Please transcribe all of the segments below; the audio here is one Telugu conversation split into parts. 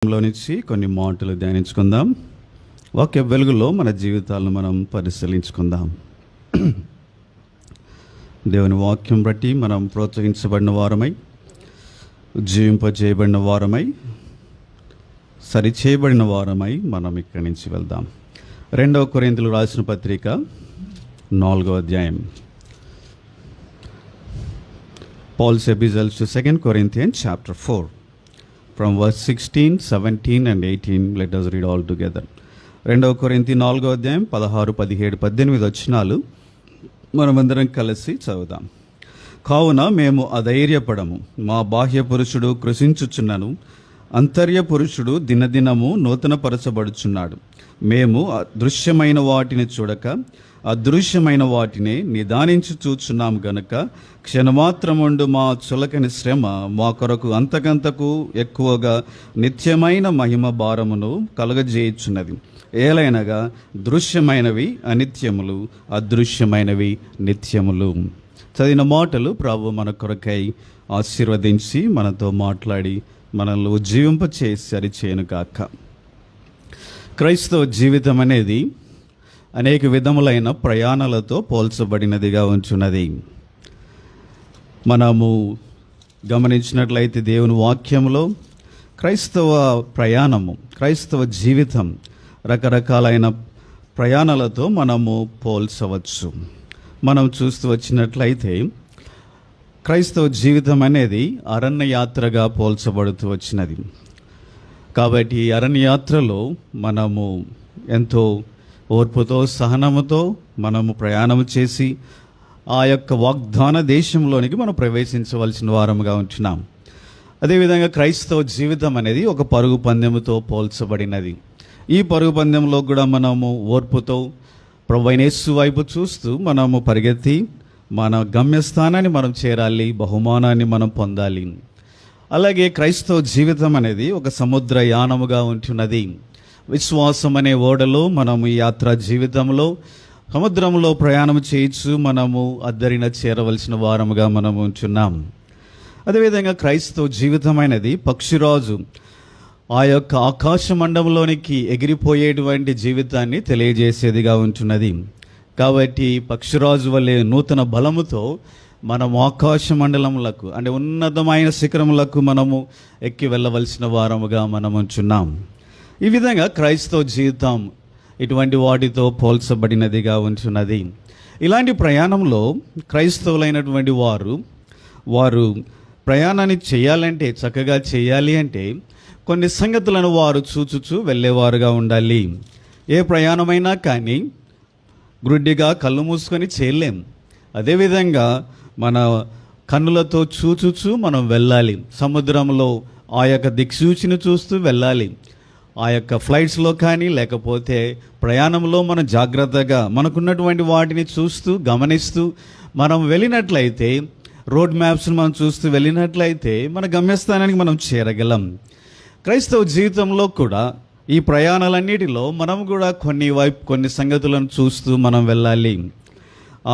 లో నుంచి కొన్ని మాటలు ధ్యానించుకుందాం. వాక్య వెలుగులో మన జీవితాలను మనం పరిశీలించుకుందాం. దేవుని వాక్యం బట్టి మనం ప్రోత్సహించబడిన వారమై, జీవింపజేయబడిన వారమై, సరిచేయబడిన వారమై మనం ఇక్కడి నుంచి వెళ్దాం. 2 కొరింథీయులకు రాసిన పత్రిక 4వ అధ్యాయం. Paul's epistle to 2 Corinthians chapter 4. From verse 16, 17 and 18, let us read all together. 2 కొరింథీ 4వ అధ్యాయం 16, 17, 18 వచనాలు మనమందరం కలిసి చదువుదాం. కావున మేము అధైర్యపడము, మా బాహ్య పురుషుడు కృషించుచున్నను, అంతర్య పురుషుడు దినదినము నూతనపరచబడుచున్నాడు. మేము అదృశ్యమైన వాటిని చూడక అదృశ్యమైన వాటిని నిదానించి చూచున్నాం గనుక క్షణమాత్రముండు మా చులకని శ్రమ మా కొరకు అంతకంతకు ఎక్కువగా నిత్యమైన మహిమ భారమును కలుగజేయుచున్నది. ఏలైనగా దృశ్యమైనవి అనిత్యములు, అదృశ్యమైనవి నిత్యములు. చదివిన మాటలు ప్రభు మన కొరకై ఆశీర్వదించి మనతో మాట్లాడి మనల్ని ఉజ్జీవింపచేసి సరిచేయను కాక. క్రైస్తవ జీవితం అనేది అనేక విధములైన ప్రయాణాలతో పోల్చబడినదిగా ఉంచున్నది. మనము గమనించినట్లయితే దేవుని వాక్యంలో క్రైస్తవ ప్రయాణము, క్రైస్తవ జీవితం రకరకాలైన ప్రయాణాలతో మనము పోల్చవచ్చు. మనం చూస్తూ వచ్చినట్లయితే క్రైస్తవ జీవితం అనేది అరణ్య యాత్రగా పోల్చబడుతూ వచ్చినది. కాబట్టి అరణ్య యాత్రలో మనము ఎంతో ఓర్పుతో సహనముతో మనము ప్రయాణం చేసి ఆ యొక్క వాగ్దాన దేశంలోనికి మనం ప్రవేశించవలసిన వారముగా ఉంటున్నాం. అదేవిధంగా క్రైస్తవ జీవితం అనేది ఒక పరుగు పందెముతో పోల్చబడినది. ఈ పరుగు పందెంలో కూడా మనము ఓర్పుతో ప్రభువైన యేసు వైపు చూస్తూ మనము పరిగెత్తి మన గమ్యస్థానాన్ని మనం చేరాలి, బహుమానాన్ని మనం పొందాలి. అలాగే క్రైస్తవ జీవితం అనేది ఒక సముద్ర యానముగా ఉంటున్నది. విశ్వాసం అనే ఓడలో మనము ఈ యాత్రా జీవితంలో సముద్రంలో ప్రయాణం చేయొచ్చు, మనము అద్దరిన చేరవలసిన వారముగా మనము ఉంటున్నాం. అదేవిధంగా క్రైస్తవ జీవితం అనేది పక్షిరాజు ఆ యొక్క ఆకాశ మండలంలోనికి ఎగిరిపోయేటువంటి జీవితాన్ని తెలియజేసేదిగా ఉంటున్నది. కాబట్టి పక్షిరాజు వలె నూతన బలముతో మనం ఆకాశ మండలములకు అంటే ఉన్నతమైన శిఖరములకు మనము ఎక్కి వెళ్ళవలసిన వారముగా మనం ఉంటున్నాం. ఈ విధంగా క్రైస్తవ జీవితం ఇటువంటి వాటితో పోల్చబడినదిగా ఉంటున్నది. ఇలాంటి ప్రయాణంలో క్రైస్తవులైనటువంటి వారు ప్రయాణాన్ని చేయాలంటే, చక్కగా చేయాలి అంటే కొన్ని సంగతులను వారు చూచుచూ వెళ్ళేవారుగా ఉండాలి. ఏ ప్రయాణమైనా కానీ గ్రుడ్డిగా కళ్ళు మూసుకొని చేయలేం. అదేవిధంగా మన కన్నులతో చూచుచూ మనం వెళ్ళాలి. సముద్రంలో ఆ యొక్క దిక్సూచిని చూస్తూ వెళ్ళాలి. ఆ యొక్క ఫ్లైట్స్లో కానీ లేకపోతే ప్రయాణంలో మనం జాగ్రత్తగా మనకున్నటువంటి వాటిని చూస్తూ గమనిస్తూ మనం వెళ్ళినట్లయితే, రోడ్ మ్యాప్స్ని మనం చూస్తూ వెళ్ళినట్లయితే మన గమ్యస్థానానికి మనం చేరగలం. క్రైస్తవ జీవితంలో కూడా ఈ ప్రయాణాలన్నిటిలో మనం కూడా కొన్ని సంగతులను చూస్తూ మనం వెళ్ళాలి.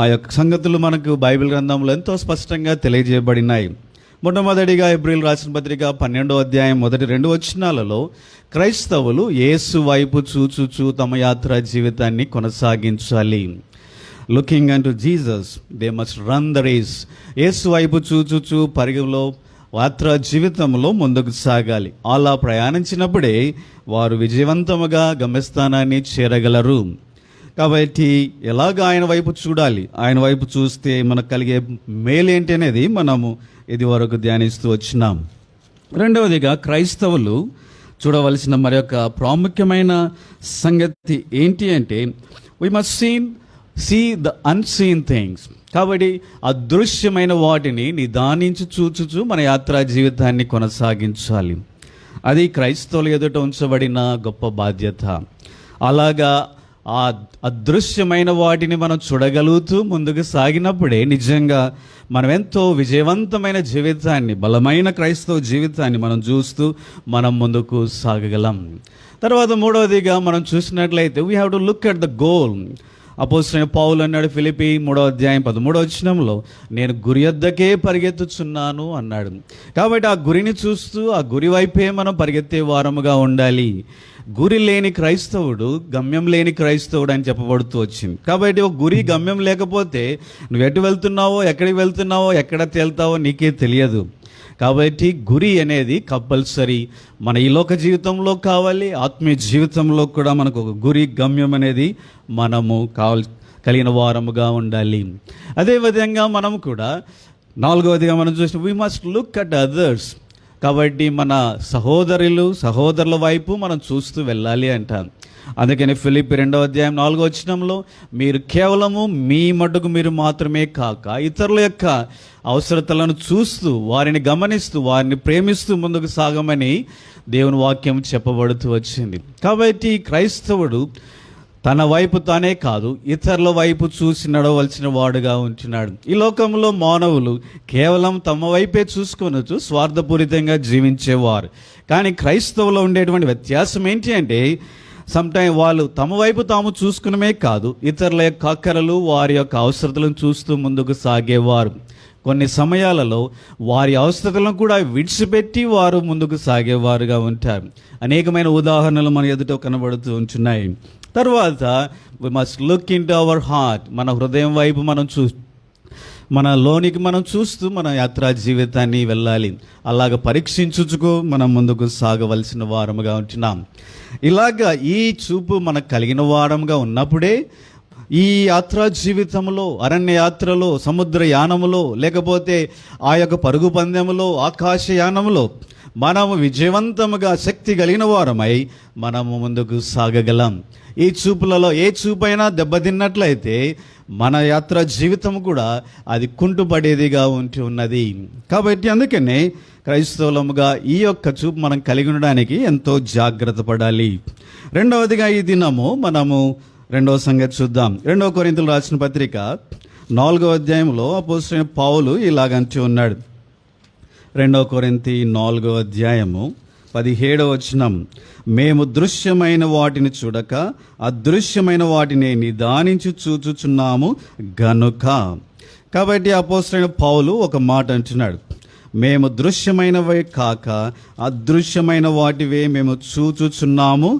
ఆ యొక్క సంగతులు మనకు బైబిల్ గ్రంథంలో ఎంతో స్పష్టంగా తెలియజేయబడినాయి. మొట్టమొదటిగా హెబ్రీయులు రాసిన పత్రిక 12వ అధ్యాయం 1-2 వచనాలలో క్రైస్తవులు యేసు వైపు చూచుచూ తమ యాత్రా జీవితాన్ని కొనసాగించాలి. Looking unto Jesus they must run the race. యేసు వైపు చూచుచూ పరుగులో యాత్రా జీవితంలో ముందుకు సాగాలి. అలా ప్రయాణించినప్పుడే వారు విజయవంతముగా గమ్యస్థానాన్ని చేరగలరు. కాబట్టి ఎలాగ ఆయన వైపు చూడాలి, ఆయన వైపు చూస్తే మనకు కలిగే మేలేంటి అనేది మనము ఇది వరకు ధ్యానిస్తూ వచ్చినాం. రెండవదిగా క్రైస్తవులు చూడవలసిన మరి యొక్క ప్రాముఖ్యమైన సంగతి ఏంటి అంటే we must see the unseen things. కాబట్టి అదృశ్యమైన వాటిని నిదానించి చూచుచూ మన యాత్రా జీవితాన్ని కొనసాగించాలి. అది క్రైస్తవుల ఎదుట ఉంచబడిన గొప్ప బాధ్యత. అలాగా ఆ అదృశ్యమైన వాటిని మనం చూడగలుగుతూ ముందుకు సాగినప్పుడే నిజంగా మనం ఎంతో విజయవంతమైన జీవితాన్ని, బలమైన క్రైస్తవ జీవితాన్ని మనం చూస్తూ మనం ముందుకు సాగగలం. తర్వాత మూడవదిగా మనం చూసినట్లయితే we have to look at the goal. అపోస్తలుడైన పౌలు అన్నాడు ఫిలిప్పీ 3:13 నేను గురి యొద్దకే పరిగెత్తుచున్నాను అన్నాడు. కాబట్టి ఆ గురిని చూస్తూ ఆ గురి వైపే మనం పరిగెత్తే వారముగా ఉండాలి. గురి లేని క్రైస్తవుడు గమ్యం లేని క్రైస్తవుడు అని చెప్పబడుతూ వచ్చింది. కాబట్టి ఒక గురి గమ్యం లేకపోతే నువ్వు ఎటు వెళ్తున్నావో, ఎక్కడికి వెళ్తున్నావో, ఎక్కడ తేలుతావో నీకే తెలియదు. కాబట్టి గురి అనేది కంపల్సరీ మన ఈ లోక జీవితంలో కావాలి, ఆత్మీయ జీవితంలో కూడా మనకు ఒక గురి గమ్యం అనేది మనము కలిగిన వారముగా ఉండాలి. అదేవిధంగా మనం కూడా 4వదిగా మనం చూసిన we must look at others. కాబట్టి మన సహోదరుల వైపు మనం చూస్తూ వెళ్ళాలి అంటారు. అందుకని ఫిలిప్పీ 2:4 మీరు కేవలము మీ మటుకు మీరు మాత్రమే కాక ఇతరుల యొక్క అవసరతలను చూస్తూ, వారిని గమనిస్తూ, వారిని ప్రేమిస్తూ ముందుకు సాగమని దేవుని వాక్యం చెప్పబడుతూ వచ్చింది. కాబట్టి క్రైస్తవుడు తన వైపు తానే కాదు, ఇతరుల వైపు చూసి నడవలసిన వాడుగా ఉంటున్నాడు. ఈ లోకంలో మానవులు కేవలం తమ వైపే చూసుకొనొచ్చు, స్వార్థపూరితంగా జీవించేవారు. కానీ క్రైస్తవులో ఉండేటువంటి వ్యత్యాసం ఏంటి అంటే సమ్టైమ్ వాళ్ళు తమ వైపు తాము చూసుకునమే కాదు, ఇతరుల యొక్క అక్కరలు, వారి యొక్క అవసరతలను చూస్తూ ముందుకు సాగేవారు. కొన్ని సమయాలలో వారి అవసరతలను కూడా విడిచిపెట్టి వారు ముందుకు సాగేవారుగా ఉంటారు. అనేకమైన ఉదాహరణలు మన ఎదుట కనబడుతూ ఉంటున్నాయి. తర్వాత we must look into our heart. మన హృదయం వైపు మన లోనికి మనం చూస్తూ మన యాత్రా జీవితాన్ని వెళ్ళాలి. అలాగ పరీక్షించుచుకు మనం ముందుకు సాగవలసిన వారముగా ఉంటున్నాం. ఇలాగా ఈ చూపు మనకు కలిగిన వారముగా ఉన్నప్పుడే ఈ యాత్రా జీవితంలో, అరణ్య యాత్రలో, సముద్ర యానములో, లేకపోతే ఆ యొక్క పరుగు పందెములో, ఆకాశ యానములో మనము విజయవంతముగా శక్తి కలిగిన వారమై మనము ముందుకు సాగగలం. ఈ చూపులలో ఏ చూపైనా దెబ్బతిన్నట్లయితే మన యాత్ర జీవితం కూడా అది కుంటుపడేదిగా ఉన్నది. కాబట్టి అందుకనే క్రైస్తవులముగా ఈ యొక్క చూపు మనం కలిగి ఉండడానికి ఎంతో జాగ్రత్త పడాలి. రెండవదిగా ఈ దినము మనము రెండవ సంగతి చూద్దాం. 2 కొరింథీయులకు రాసిన పత్రిక 4వ అపోస్తలుడైన పౌలు ఇలాగంటూ ఉన్నాడు. 2 కొరింథీ 4:17 మేము దృశ్యమైన వాటిని చూడక అదృశ్యమైన వాటిని నిదానించి చూచుచున్నాము గనుక. కాబట్టి అపోస్తలుడైన పౌలు ఒక మాట అంటున్నాడు, మేము దృశ్యమైనవే కాక అదృశ్యమైన వాటివే మేము చూచుచున్నాము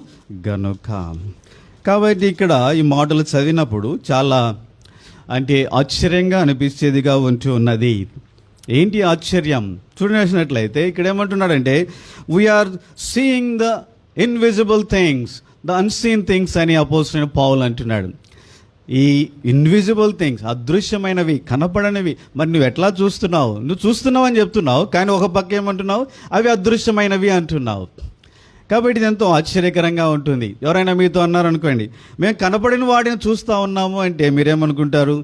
గనుక. కాబట్టి ఇక్కడ ఈ మాటలు చదివినప్పుడు చాలా ఆశ్చర్యంగా అనిపించేదిగా ఉన్నది. ఏంటి ఆశ్చర్యం? చూడనట్లయితే ఇక్కడ ఏమంటున్నాడంటే we are seeing the invisible things, the unseen things అని అపోస్తలుడైన పౌలు అంటున్నాడు. ఈ ఇన్విజిబుల్ థింగ్స్, అదృశ్యమైనవి, కనపడనివి. మరి నువ్వు ఎట్లా చూస్తున్నావు? నువ్వు చూస్తున్నావు అని చెప్తున్నావు, కానీ ఒక పక్క ఏమంటున్నావు? అవి అదృశ్యమైనవి అంటున్నావు. కాబట్టి ఇది ఎంతో ఆశ్చర్యకరంగా ఉంటుంది. ఎవరైనా మీతో అన్నారనుకోండి, మేము కనపడిన వాటిని చూస్తూ ఉన్నాము అంటే మీరేమనుకుంటారు?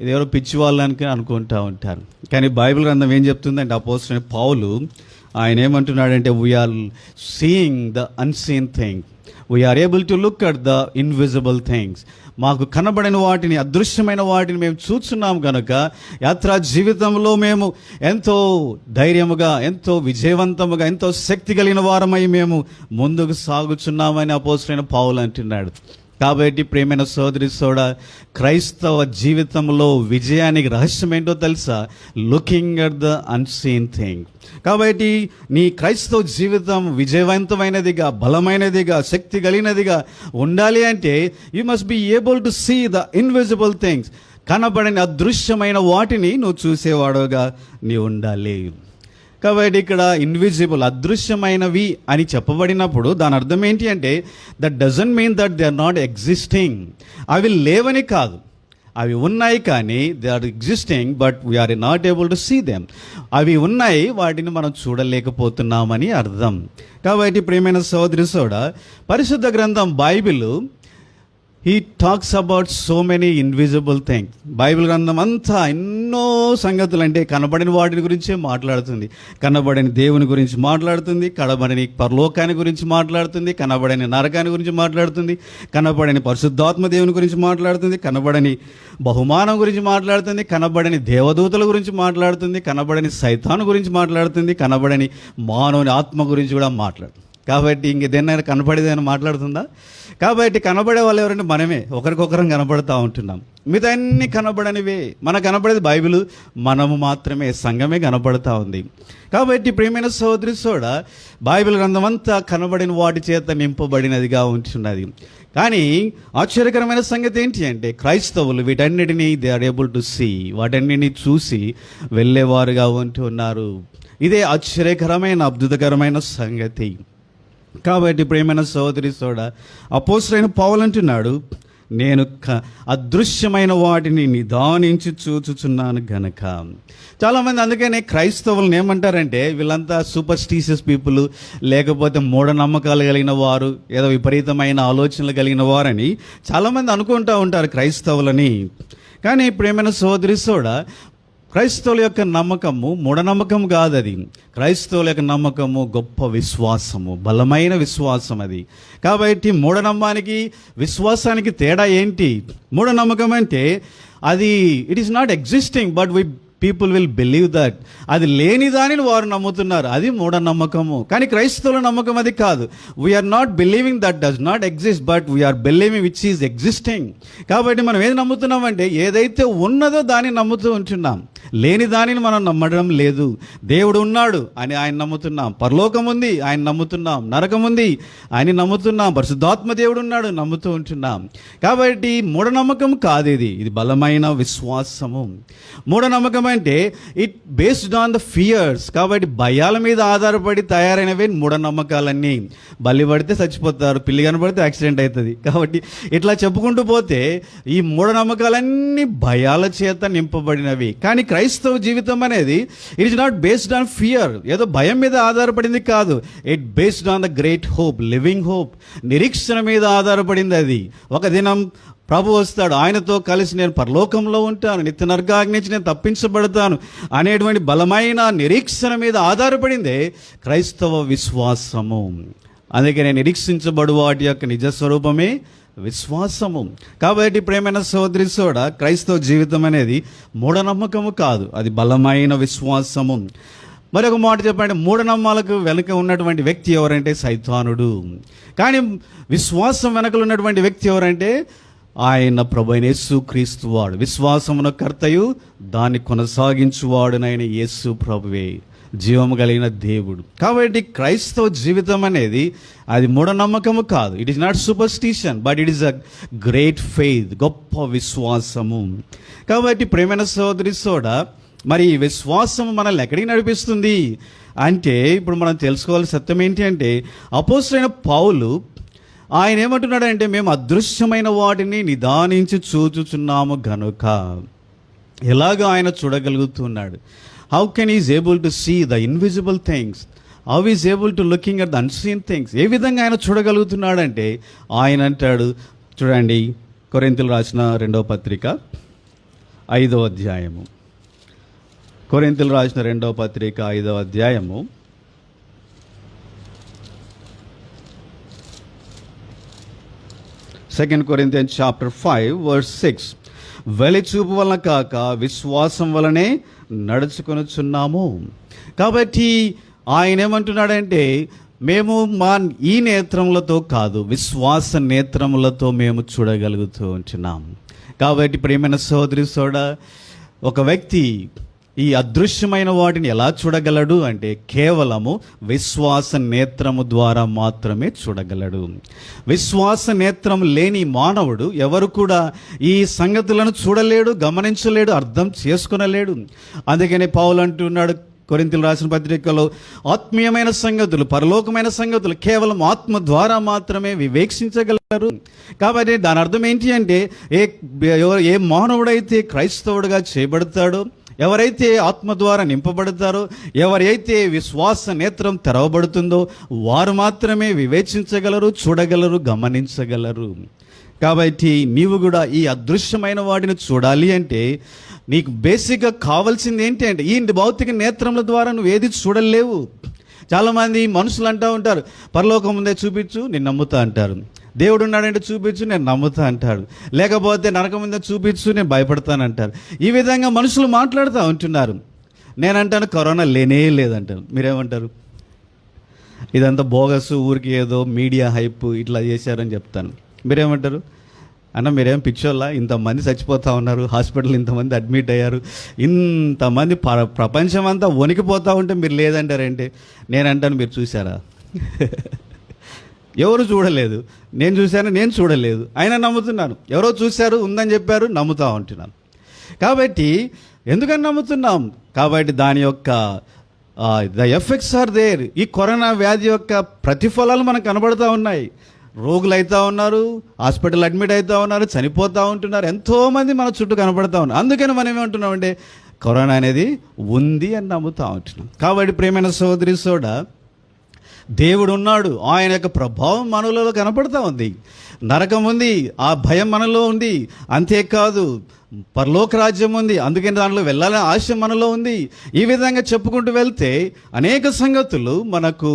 ఇది ఎవరో పిచ్చి వాళ్ళని అనుకుంటూ ఉంటారు. కానీ బైబిల్ గ్రంథం ఏం చెప్తుందంటే అపోస్తలుడైన పౌలు ఆయన ఏమంటున్నాడంటే we are seeing the unseen thing, we are able to look at the invisible things. మాకు కనబడిన వాటిని, అదృశ్యమైన వాటిని మేము చూస్తున్నాం కనుక యాత్రా జీవితంలో మేము ఎంతో ధైర్యముగా, ఎంతో విజయవంతముగా, ఎంతో శక్తి కలిగిన వారమై మేము ముందుకు సాగుచున్నామని అపోస్తలుడైన పౌలు అంటున్నాడు. కాబట్టి ప్రియమైన సోదరి క్రైస్తవ జీవితంలో విజయానికి రహస్యం ఏంటో తెలుసా? Looking at the unseen thing. కాబట్టి నీ క్రైస్తవ జీవితం విజయవంతమైనదిగా, బలమైనదిగా, శక్తి కలిగినదిగా ఉండాలి అంటే you must be able to see the invisible things. కనబడని అదృశ్యమైన వాటిని నువ్వు చూసేవాడుగా నీవు ఉండాలి. కాబట్టి ఇక్కడ ఇన్విజిబుల్, అదృశ్యమైనవి అని చెప్పబడినప్పుడు దాని అర్థం ఏంటి అంటే that doesn't mean that they are not existing. అవి లేవని కాదు, అవి ఉన్నాయి, కానీ they are existing but we are not able to see them. అవి ఉన్నాయి, వాటిని మనం చూడలేకపోతున్నామని అర్థం. కాబట్టి ప్రియమైన సోదరి పరిశుద్ధ గ్రంథం Bible he talks about so many invisible things. Bible గ్రంథం అంతా ఎన్నో సంగతులు అంటే కనబడిన వాటిని గురించే మాట్లాడుతుంది. కనబడని దేవుని గురించి మాట్లాడుతుంది, కనబడని పరలోకాన్ని గురించి మాట్లాడుతుంది, కనబడని నరకాన్ని గురించి మాట్లాడుతుంది, కనబడని పరిశుద్ధాత్మ దేవుని గురించి మాట్లాడుతుంది, కనబడని బహుమానం గురించి మాట్లాడుతుంది, కనబడని దేవదూతల గురించి మాట్లాడుతుంది, కనబడని సైతాను గురించి మాట్లాడుతుంది, కనబడని మానవుని ఆత్మ గురించి కూడా మాట్లాడుతుంది. కాబట్టి ఇంక దేన్నైనా కనపడేదని మాట్లాడుతుందా? కాబట్టి కనబడే వాళ్ళు ఎవరంటే మనమే, ఒకరికొకరం కనబడుతూ ఉంటున్నాం. మిగతా అన్ని కనబడనివే. మనకు కనబడేది బైబిల్, మనము మాత్రమే, సంఘమే కనబడుతూ ఉంది. కాబట్టి ప్రియమైన సోదరి సోడ, బైబిల్ గ్రంథం అంతా కనబడిన వాటి చేత నింపబడినదిగా ఉంటున్నది. కానీ ఆశ్చర్యకరమైన సంగతి ఏంటి అంటే, క్రైస్తవులు వీటన్నిటినీ they are able to see, వాటన్నిటిని చూసి వెళ్ళేవారుగా ఉంటున్నారు. ఇదే ఆశ్చర్యకరమైన అద్భుతకరమైన సంగతి. కాబట్టి ప్రియమైన సోదరి సోడ, అపోస్తలుడైన పౌలు అంటున్నాడు, నేను అదృశ్యమైన వాటిని నిదానించి చూచుచున్నాను గనక. చాలామంది అందుకనే క్రైస్తవులను ఏమంటారంటే, వీళ్ళంతా సూపర్స్టిషియస్ పీపుల్, లేకపోతే మూఢనమ్మకాలు కలిగిన వారు, ఏదో విపరీతమైన ఆలోచనలు కలిగిన వారని చాలామంది అనుకుంటూ ఉంటారు క్రైస్తవులని. కానీ ప్రియమైన సోదరి సోడ, క్రైస్తవుల యొక్క నమ్మకము మూఢనమ్మకం కాదు. అది క్రైస్తవుల యొక్క నమ్మకము గొప్ప విశ్వాసము, బలమైన విశ్వాసం అది. కాబట్టి మూఢనమ్మానికి విశ్వాసానికి తేడా ఏంటి? మూఢనమ్మకం అంటే అది it is not existing, but people will believe that. అది లేని దానిని వారు నమ్ముతున్నారు, అది మూఢనమ్మకము. కానీ క్రైస్తవుల నమ్మకం అది కాదు. We are not believing that does not exist, but we are believing which is existing. కాబట్టి మనం ఏది నమ్ముతున్నామంటే, ఏదైతే ఉన్నదో దాన్ని నమ్ముతూ ఉంటున్నాం, లేని దానిని మనం నమ్మడం లేదు. దేవుడు ఉన్నాడు అని ఆయన నమ్ముతున్నాం, పరలోకం ఉంది ఆయన నమ్ముతున్నాం, నరకం ఉంది ఆయన నమ్ముతున్నాం, పరిశుద్ధాత్మ దేవుడు ఉన్నాడు నమ్ముతూ ఉంటున్నాం. కాబట్టి మూఢనమ్మకం కాదు ఇది, ఇది బలమైన విశ్వాసము. మూఢనమ్మకం అంటే it based on the fears. కాబట్టి భయాల మీద ఆధారపడి తయారైనవే మూఢనమ్మకాలన్నీ. బలి పడితే చచ్చిపోతారు, పిల్లి కనబడితే యాక్సిడెంట్ అవుతుంది. కాబట్టి ఇట్లా చెప్పుకుంటూ పోతే ఈ మూఢనమ్మకాలన్నీ భయాల చేత నింపబడినవి. కానీ క్రైస్తవ జీవితం అనేది it is not based on fear, ఏదో భయం మీద ఆధారపడింది కాదు. It based on the great hope, living hope, నిరీక్షణ మీద ఆధారపడింది అది. ఒక దినం ప్రభు వస్తాడు, ఆయనతో కలిసి నేను పరలోకంలో ఉంటాను, నిత్య నరకాగ్ని నుంచి నేను తప్పించబడతాను అనేటువంటి బలమైన నిరీక్షణ మీద ఆధారపడిందే క్రైస్తవ విశ్వాసము. అందుకే నిరీక్షించబడు వాటి యొక్క నిజ స్వరూపమే విశ్వాసము. కాబట్టి ప్రేమైన సోదరి సోడ, క్రైస్తవ జీవితం అనేది మూఢనమ్మకము కాదు, అది బలమైన విశ్వాసము. మరొక మాట చెప్పండి, మూఢనమ్మాలకు వెనుక ఉన్నటువంటి వ్యక్తి ఎవరంటే సైతానుడు. కానీ విశ్వాసం వెనకలు ఉన్నటువంటి వ్యక్తి ఎవరంటే ఆయన ప్రభువైన యేసు క్రీస్తు వాడు. విశ్వాసమున కర్తయు దాన్ని కొనసాగించువాడునైన యేసు ప్రభువే, జీవము కలిగిన దేవుడు. కాబట్టి క్రైస్తవ జీవితం అనేది అది మూఢనమ్మకము కాదు. It is not superstition, but it is a great faith, గొప్ప విశ్వాసము. కాబట్టి ప్రేమైన సోదరి సోడ, మరి ఈ విశ్వాసం మనల్ని ఎక్కడికి నడిపిస్తుంది అంటే, ఇప్పుడు మనం తెలుసుకోవాల్సిన సత్యం ఏంటి అంటే, అపోస్తలుడైన పౌలు ఆయన ఏమంటున్నాడంటే, మేము అదృశ్యమైన వాటిని నిదానించి చూచుచున్నాము గనుక. ఎలాగ ఆయన చూడగలుగుతున్నాడు? How can is able to see the invisible things? How is able to looking at the unseen things? ఏ విధంగా ఆయన చూడగలుగుతున్నాడంటే, ఆయన అంటాడు, చూడండి, కొరింథీయులు రాసిన 2వ పత్రిక 5వ అధ్యాయము. కొరింథీయులు రాసిన 2వ పత్రిక 5వ అధ్యాయము 2 Corinthians chapter 5 verse 6. వెలిచూపు వలన కాక విశ్వాసం వలనే నడుచుకొనుచున్నాము. కాబట్టి ఆయన ఏమంటున్నాడంటే, మేము ఈ నేత్రములతో కాదు, విశ్వాస నేత్రములతో మేము చూడగలుగుతూ ఉంటున్నాం. కాబట్టి ప్రియమైన సోదరి సోడ, ఒక వ్యక్తి ఈ అదృశ్యమైన వాటిని ఎలా చూడగలడు అంటే, కేవలము విశ్వాస నేత్రము ద్వారా మాత్రమే చూడగలడు. విశ్వాస నేత్రం లేని మానవుడు ఎవరు కూడా ఈ సంగతులను చూడలేడు, గమనించలేడు, అర్థం చేసుకునలేడు. అందుకని పౌలు అంటున్నాడు కొరింథీయులు రాసిన పత్రికలో, ఆత్మీయమైన సంగతులు, పరలోకమైన సంగతులు కేవలం ఆత్మ ద్వారా మాత్రమే వివేక్షించగలరు. కాబట్టి దాని అర్థం ఏంటి అంటే, ఏ మానవుడైతే క్రైస్తవుడిగా చేయబడతాడో, ఎవరైతే ఆత్మ ద్వారా నింపబడతారో, ఎవరైతే విశ్వాస నేత్రం తెరవబడుతుందో, వారు మాత్రమే వివేచించగలరు, చూడగలరు, గమనించగలరు. కాబట్టి నీవు కూడా ఈ అదృశ్యమైన వాటిని చూడాలి అంటే నీకు బేసిక్గా కావాల్సింది ఏంటి అంటే, ఈ భౌతిక నేత్రముల ద్వారా నువ్వు ఏది చూడలేవు. చాలామంది మనుషులు అంటూ ఉంటారు, పరలోకం ముందే చూపించు నేను నమ్ముతా అంటారు, దేవుడు ఉన్నాడంటే చూపించు నేను నమ్ముతా అంటాడు, లేకపోతే నరకం ముందే చూపించు నేను భయపడతానంటారు. ఈ విధంగా మనుషులు మాట్లాడుతూ ఉంటున్నారు. నేనంటాను కరోనా లేనే లేదంటారు. మీరేమంటారు? ఇదంతా బోగస్, ఊరికి ఏదో మీడియా హైప్ ఇట్లా చేశారని చెప్తాను. మీరేమంటారు? అన్న మీరేం పిచ్చోళ్ళ, ఇంతమంది చచ్చిపోతూ ఉన్నారు, హాస్పిటల్ ఇంతమంది అడ్మిట్ అయ్యారు, ఇంతమంది ప్రపంచం అంతా వణికిపోతూ ఉంటే మీరు లేదంటారేంటి? నేనంటాను, మీరు చూసారా? ఎవరు చూడలేదు. నేను చూశాను, నేను చూడలేదు, అయినా నమ్ముతున్నాను. ఎవరో చూశారు, ఉందని చెప్పారు, నమ్ముతూ ఉంటున్నాను. కాబట్టి ఎందుకని నమ్ముతున్నాం? కాబట్టి దాని యొక్క ద ఎఫెక్ట్స్ ఆర్ దేర్. ఈ కరోనా వ్యాధి యొక్క ప్రతిఫలాలు మనకు కనబడుతూ ఉన్నాయి. రోగులు అవుతూ ఉన్నారు, హాస్పిటల్ అడ్మిట్ అవుతూ ఉన్నారు, చనిపోతూ ఉంటున్నారు, ఎంతోమంది మన చుట్టూ కనబడుతూ ఉన్నారు. అందుకని మనం ఏమంటున్నామంటే కరోనా అనేది ఉంది అని నమ్ముతూ ఉంటున్నాం. కాబట్టి ప్రియమైన సోదరి సోడా, దేవుడు ఉన్నాడు, ఆయన యొక్క ప్రభావం మనలో కనపడుతూ ఉంది. నరకం ఉంది, ఆ భయం మనలో ఉంది. అంతేకాదు పరలోక రాజ్యం ఉంది, అందుకని దాంట్లో వెళ్ళాలనే ఆశ మనలో ఉంది. ఈ విధంగా చెప్పుకుంటూ వెళ్తే అనేక సంగతులు మనకు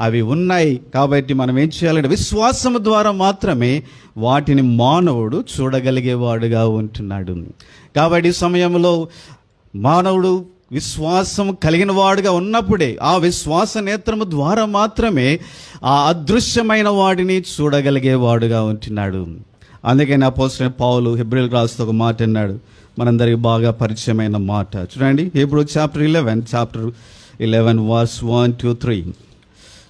అవి ఉన్నాయి. కాబట్టి మనం ఏం చేయాలంటే విశ్వాసము ద్వారా మాత్రమే వాటిని మానవుడు చూడగలిగేవాడుగా ఉంటున్నాడు. కాబట్టి ఈ సమయంలో మానవుడు విశ్వాసం కలిగిన వాడుగా ఉన్నప్పుడే, ఆ విశ్వాస నేత్రము ద్వారా మాత్రమే ఆ అదృశ్యమైన వాడిని చూడగలిగేవాడుగా ఉంటున్నాడు. అందుకని అపోస్తలుడైన పౌలు హెబ్రీయులకు రాస్తూ ఒక మాట అన్నాడు, మనందరికీ బాగా పరిచయమైన మాట. చూడండి, హెబ్రీ చాప్టర్ 11 వర్స్ 1 to 3.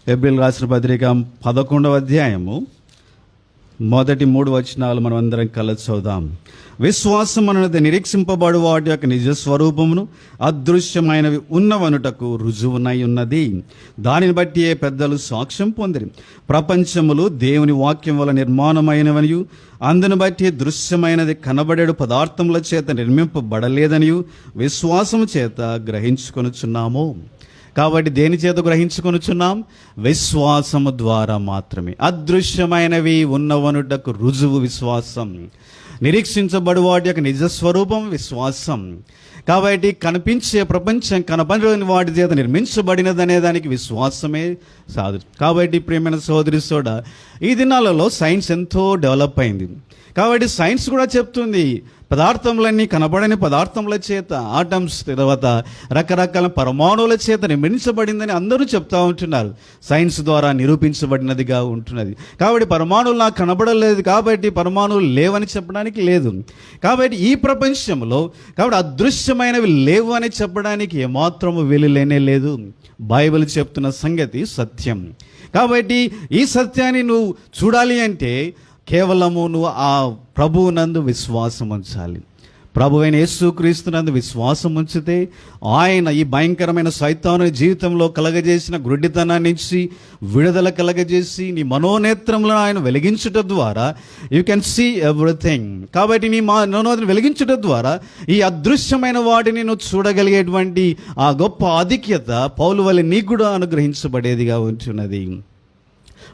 హెబ్రీయులకు రాసిన పత్రిక 11వ అధ్యాయము మొదటి 3 వచనాలు మనం అందరం కలిసి చదువుదాం. విశ్వాసం అనేది నిరీక్షింపబడు వాటి యొక్క నిజ స్వరూపమును అదృశ్యమైనవి ఉన్నవనుటకు రుజువునై ఉన్నది. దానిని బట్టి ఏ పెద్దలు సాక్ష్యం పొందిరి. ప్రపంచములు దేవుని వాక్యం వల్ల నిర్మాణమైనవనియు, అందును బట్టి దృశ్యమైనది కనబడేడు పదార్థముల చేత నిర్మింపబడలేదనియు విశ్వాసము చేత గ్రహించుకొనుచున్నాము. కాబట్టి దేని చేత గ్రహించుకొనుచున్నాం? విశ్వాసము ద్వారా మాత్రమే. అదృశ్యమైనవి ఉన్నవనుటకు రుజువు విశ్వాసం. నిరీక్షించబడు వాటి యొక్క నిజస్వరూపం విశ్వాసం. కాబట్టి కనిపించే ప్రపంచం కనపడని వాటి చేత నిర్మించబడినదనే దానికి విశ్వాసమే సాధు. కాబట్టి ప్రియమైన సోదరి సోడా, ఈ దినాలలో సైన్స్ ఎంతో డెవలప్ అయింది. కాబట్టి సైన్స్ కూడా చెప్తుంది పదార్థములన్నీ కనబడని పదార్థముల చేత, ఆటమ్స్, తర్వాత రకరకాల పరమాణువుల చేత నిర్మించబడిందని అందరూ చెప్తా ఉంటున్నారు. సైన్స్ ద్వారా నిరూపించబడినదిగా ఉంటున్నది. కాబట్టి పరమాణువులు నాకు కనబడలేదు, కాబట్టి పరమాణువులు లేవని చెప్పడానికి లేదు. కాబట్టి ఈ ప్రపంచంలో కాబట్టి అదృశ్యమైనవి లేవు అని చెప్పడానికి ఏమాత్రము వీలు లేనే లేదు. బైబిల్ చెప్తున్న సంగతి సత్యం. కాబట్టి ఈ సత్యాన్ని నువ్వు చూడాలి అంటే కేవలము నువ్వు ఆ ప్రభువునందు విశ్వాసం ఉంచాలి. ప్రభువైన యేసుక్రీస్తునందు విశ్వాసం ఉంచితే ఆయన ఈ భయంకరమైన సైతాను జీవితంలో కలగజేసిన గుడ్డితనాన్ని నుంచి విడుదల కలగజేసి నీ మనోనేత్రంలో ఆయన వెలిగించుట ద్వారా యూ కెన్ సీ ఎవ్రీథింగ్. కాబట్టి నీ మనోనేత్రం వెలిగించుట ద్వారా ఈ అదృశ్యమైన వాటిని నువ్వు చూడగలిగేటువంటి ఆ గొప్ప ఆధిక్యత పౌలు వలె నీకు కూడా అనుగ్రహించబడేదిగా ఉంటున్నది.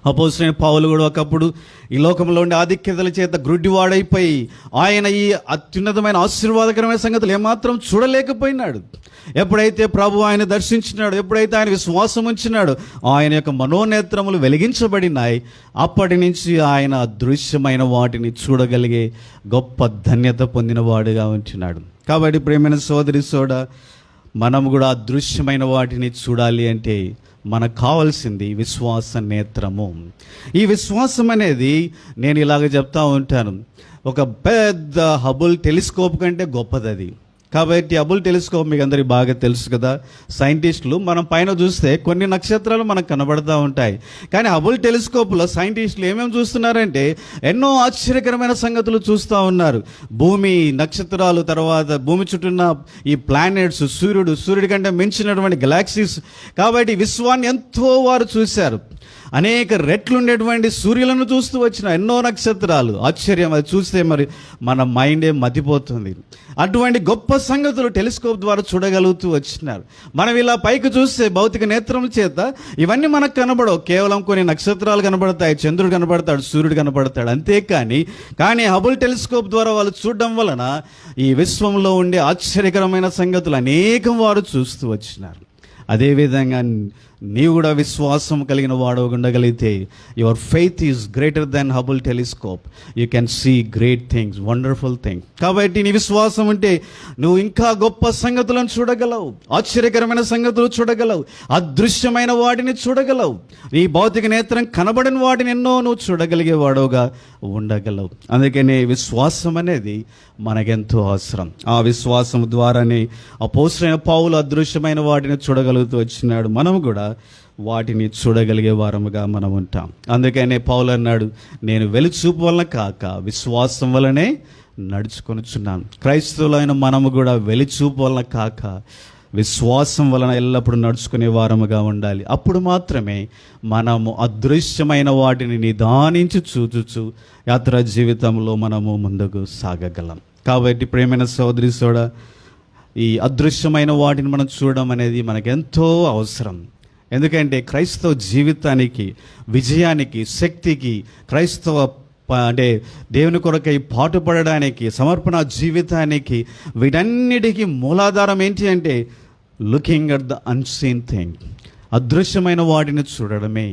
అపోస్తలుడైన పౌలు కూడా ఒకప్పుడు ఈ లోకంలో ఉండే ఆధిక్యతల చేత గ్రుడ్డివాడైపోయి ఆయన ఈ అత్యున్నతమైన ఆశీర్వాదకరమైన సంగతులు ఏమాత్రం చూడలేకపోయినాడు. ఎప్పుడైతే ప్రభు ఆయన దర్శించినాడు, ఎప్పుడైతే ఆయన విశ్వాసం ఉంచినాడు, ఆయన యొక్క మనోనేత్రములు వెలిగించబడినాయి. అప్పటి నుంచి ఆయన అదృశ్యమైన వాటిని చూడగలిగే గొప్ప ధన్యత పొందిన వాడుగా ఉంటున్నాడు. కాబట్టి ప్రియమైన సోదరి సోడా, మనం కూడా అదృశ్యమైన వాటిని చూడాలి అంటే మనకు కావాల్సింది విశ్వాస నేత్రము. ఈ విశ్వాసం అనేది నేను ఇలాగ చెప్తా ఉంటాను, ఒక పెద్ద హబుల్ టెలిస్కోప్ కంటే గొప్పది అది. కాబట్టి హబుల్ టెలిస్కోప్ మీకు అందరికీ బాగా తెలుసు కదా. సైంటిస్టులు మనం పైన చూస్తే కొన్ని నక్షత్రాలు మనకు కనబడుతూ ఉంటాయి. కానీ హబుల్ టెలిస్కోప్లో సైంటిస్టులు ఏమేమి చూస్తున్నారంటే ఎన్నో ఆశ్చర్యకరమైన సంగతులు చూస్తూ ఉన్నారు. భూమి, నక్షత్రాలు, తర్వాత భూమి చుట్టూన్న ఈ ప్లానెట్స్, సూర్యుడి కంటే మించినటువంటి గెలాక్సీస్. కాబట్టి విశ్వాన్ని ఎంతో వారు చూశారు. అనేక రెట్లు ఉండేటువంటి సూర్యులను చూస్తూ వచ్చిన ఎన్నో నక్షత్రాలు. ఆశ్చర్యం, అది చూస్తే మరి మన మైండే మతిపోతుంది. అటువంటి గొప్ప సంగతులు టెలిస్కోప్ ద్వారా చూడగలుగుతూ వచ్చినారు. మనం ఇలా పైకి చూస్తే భౌతిక నేత్రం చేత ఇవన్నీ మనకు కనబడవు. కేవలం కొన్ని నక్షత్రాలు కనబడతాయి, చంద్రుడు కనబడతాడు, సూర్యుడు కనబడతాడు, కానీ హబుల్ టెలిస్కోప్ ద్వారా వాళ్ళు చూడడం వలన ఈ విశ్వంలో ఉండే ఆశ్చర్యకరమైన సంగతులు అనేకం వారు చూస్తూ వచ్చినారు. అదేవిధంగా నీవు కూడా విశ్వాసం కలిగిన వాడు ఉండగలిగితే your faith is greater than Hubble telescope. You can see great things, wonderful things. కాబట్టి నీ విశ్వాసం ఉంటే నువ్వు ఇంకా గొప్ప సంగతులను చూడగలవు, ఆశ్చర్యకరమైన సంగతులు చూడగలవు, అదృశ్యమైన వాటిని చూడగలవు. నీ భౌతిక నేత్రం కనబడిన వాటిని ఎన్నో నువ్వు చూడగలిగే వాడుగా ఉండగలవు. అందుకనే విశ్వాసం అనేది మనకెంతో అవసరం. ఆ విశ్వాసం ద్వారానే అపోస్తలుడైన పౌలు అదృశ్యమైన వాటిని చూడగలుగుతూ వచ్చినాడు. మనం కూడా వాటిని చూడగలిగే వారముగా మనం ఉంటాం. అందుకనే పౌలు అన్నాడు, నేను వెలుచూపు వలన కాక విశ్వాసం వలనే నడుచుకొనుచున్నాను. క్రైస్తవులైన మనము కూడా వెలుచూపు వలన కాక విశ్వాసం వలన ఎల్లప్పుడూ నడుచుకునే వారముగా ఉండాలి. అప్పుడు మాత్రమే మనము అదృశ్యమైన వాటిని నిదానించి చూచుచు యాత్రా జీవితంలో మనము ముందుకు సాగగలం. కాబట్టి ప్రియమైన సోదరి సోడా, ఈ అదృశ్యమైన వాటిని మనం చూడడం అనేది మనకెంతో అవసరం. ఎందుకంటే క్రైస్తవ జీవితానికి, విజయానికి, శక్తికి, క్రైస్తవ అంటే దేవుని కొరకై పాటుపడడానికి, సమర్పణ జీవితానికి, వీటన్నిటికీ మూలాధారం ఏంటి అంటే looking at the unseen thing, అదృశ్యమైన వాటిని చూడడమే.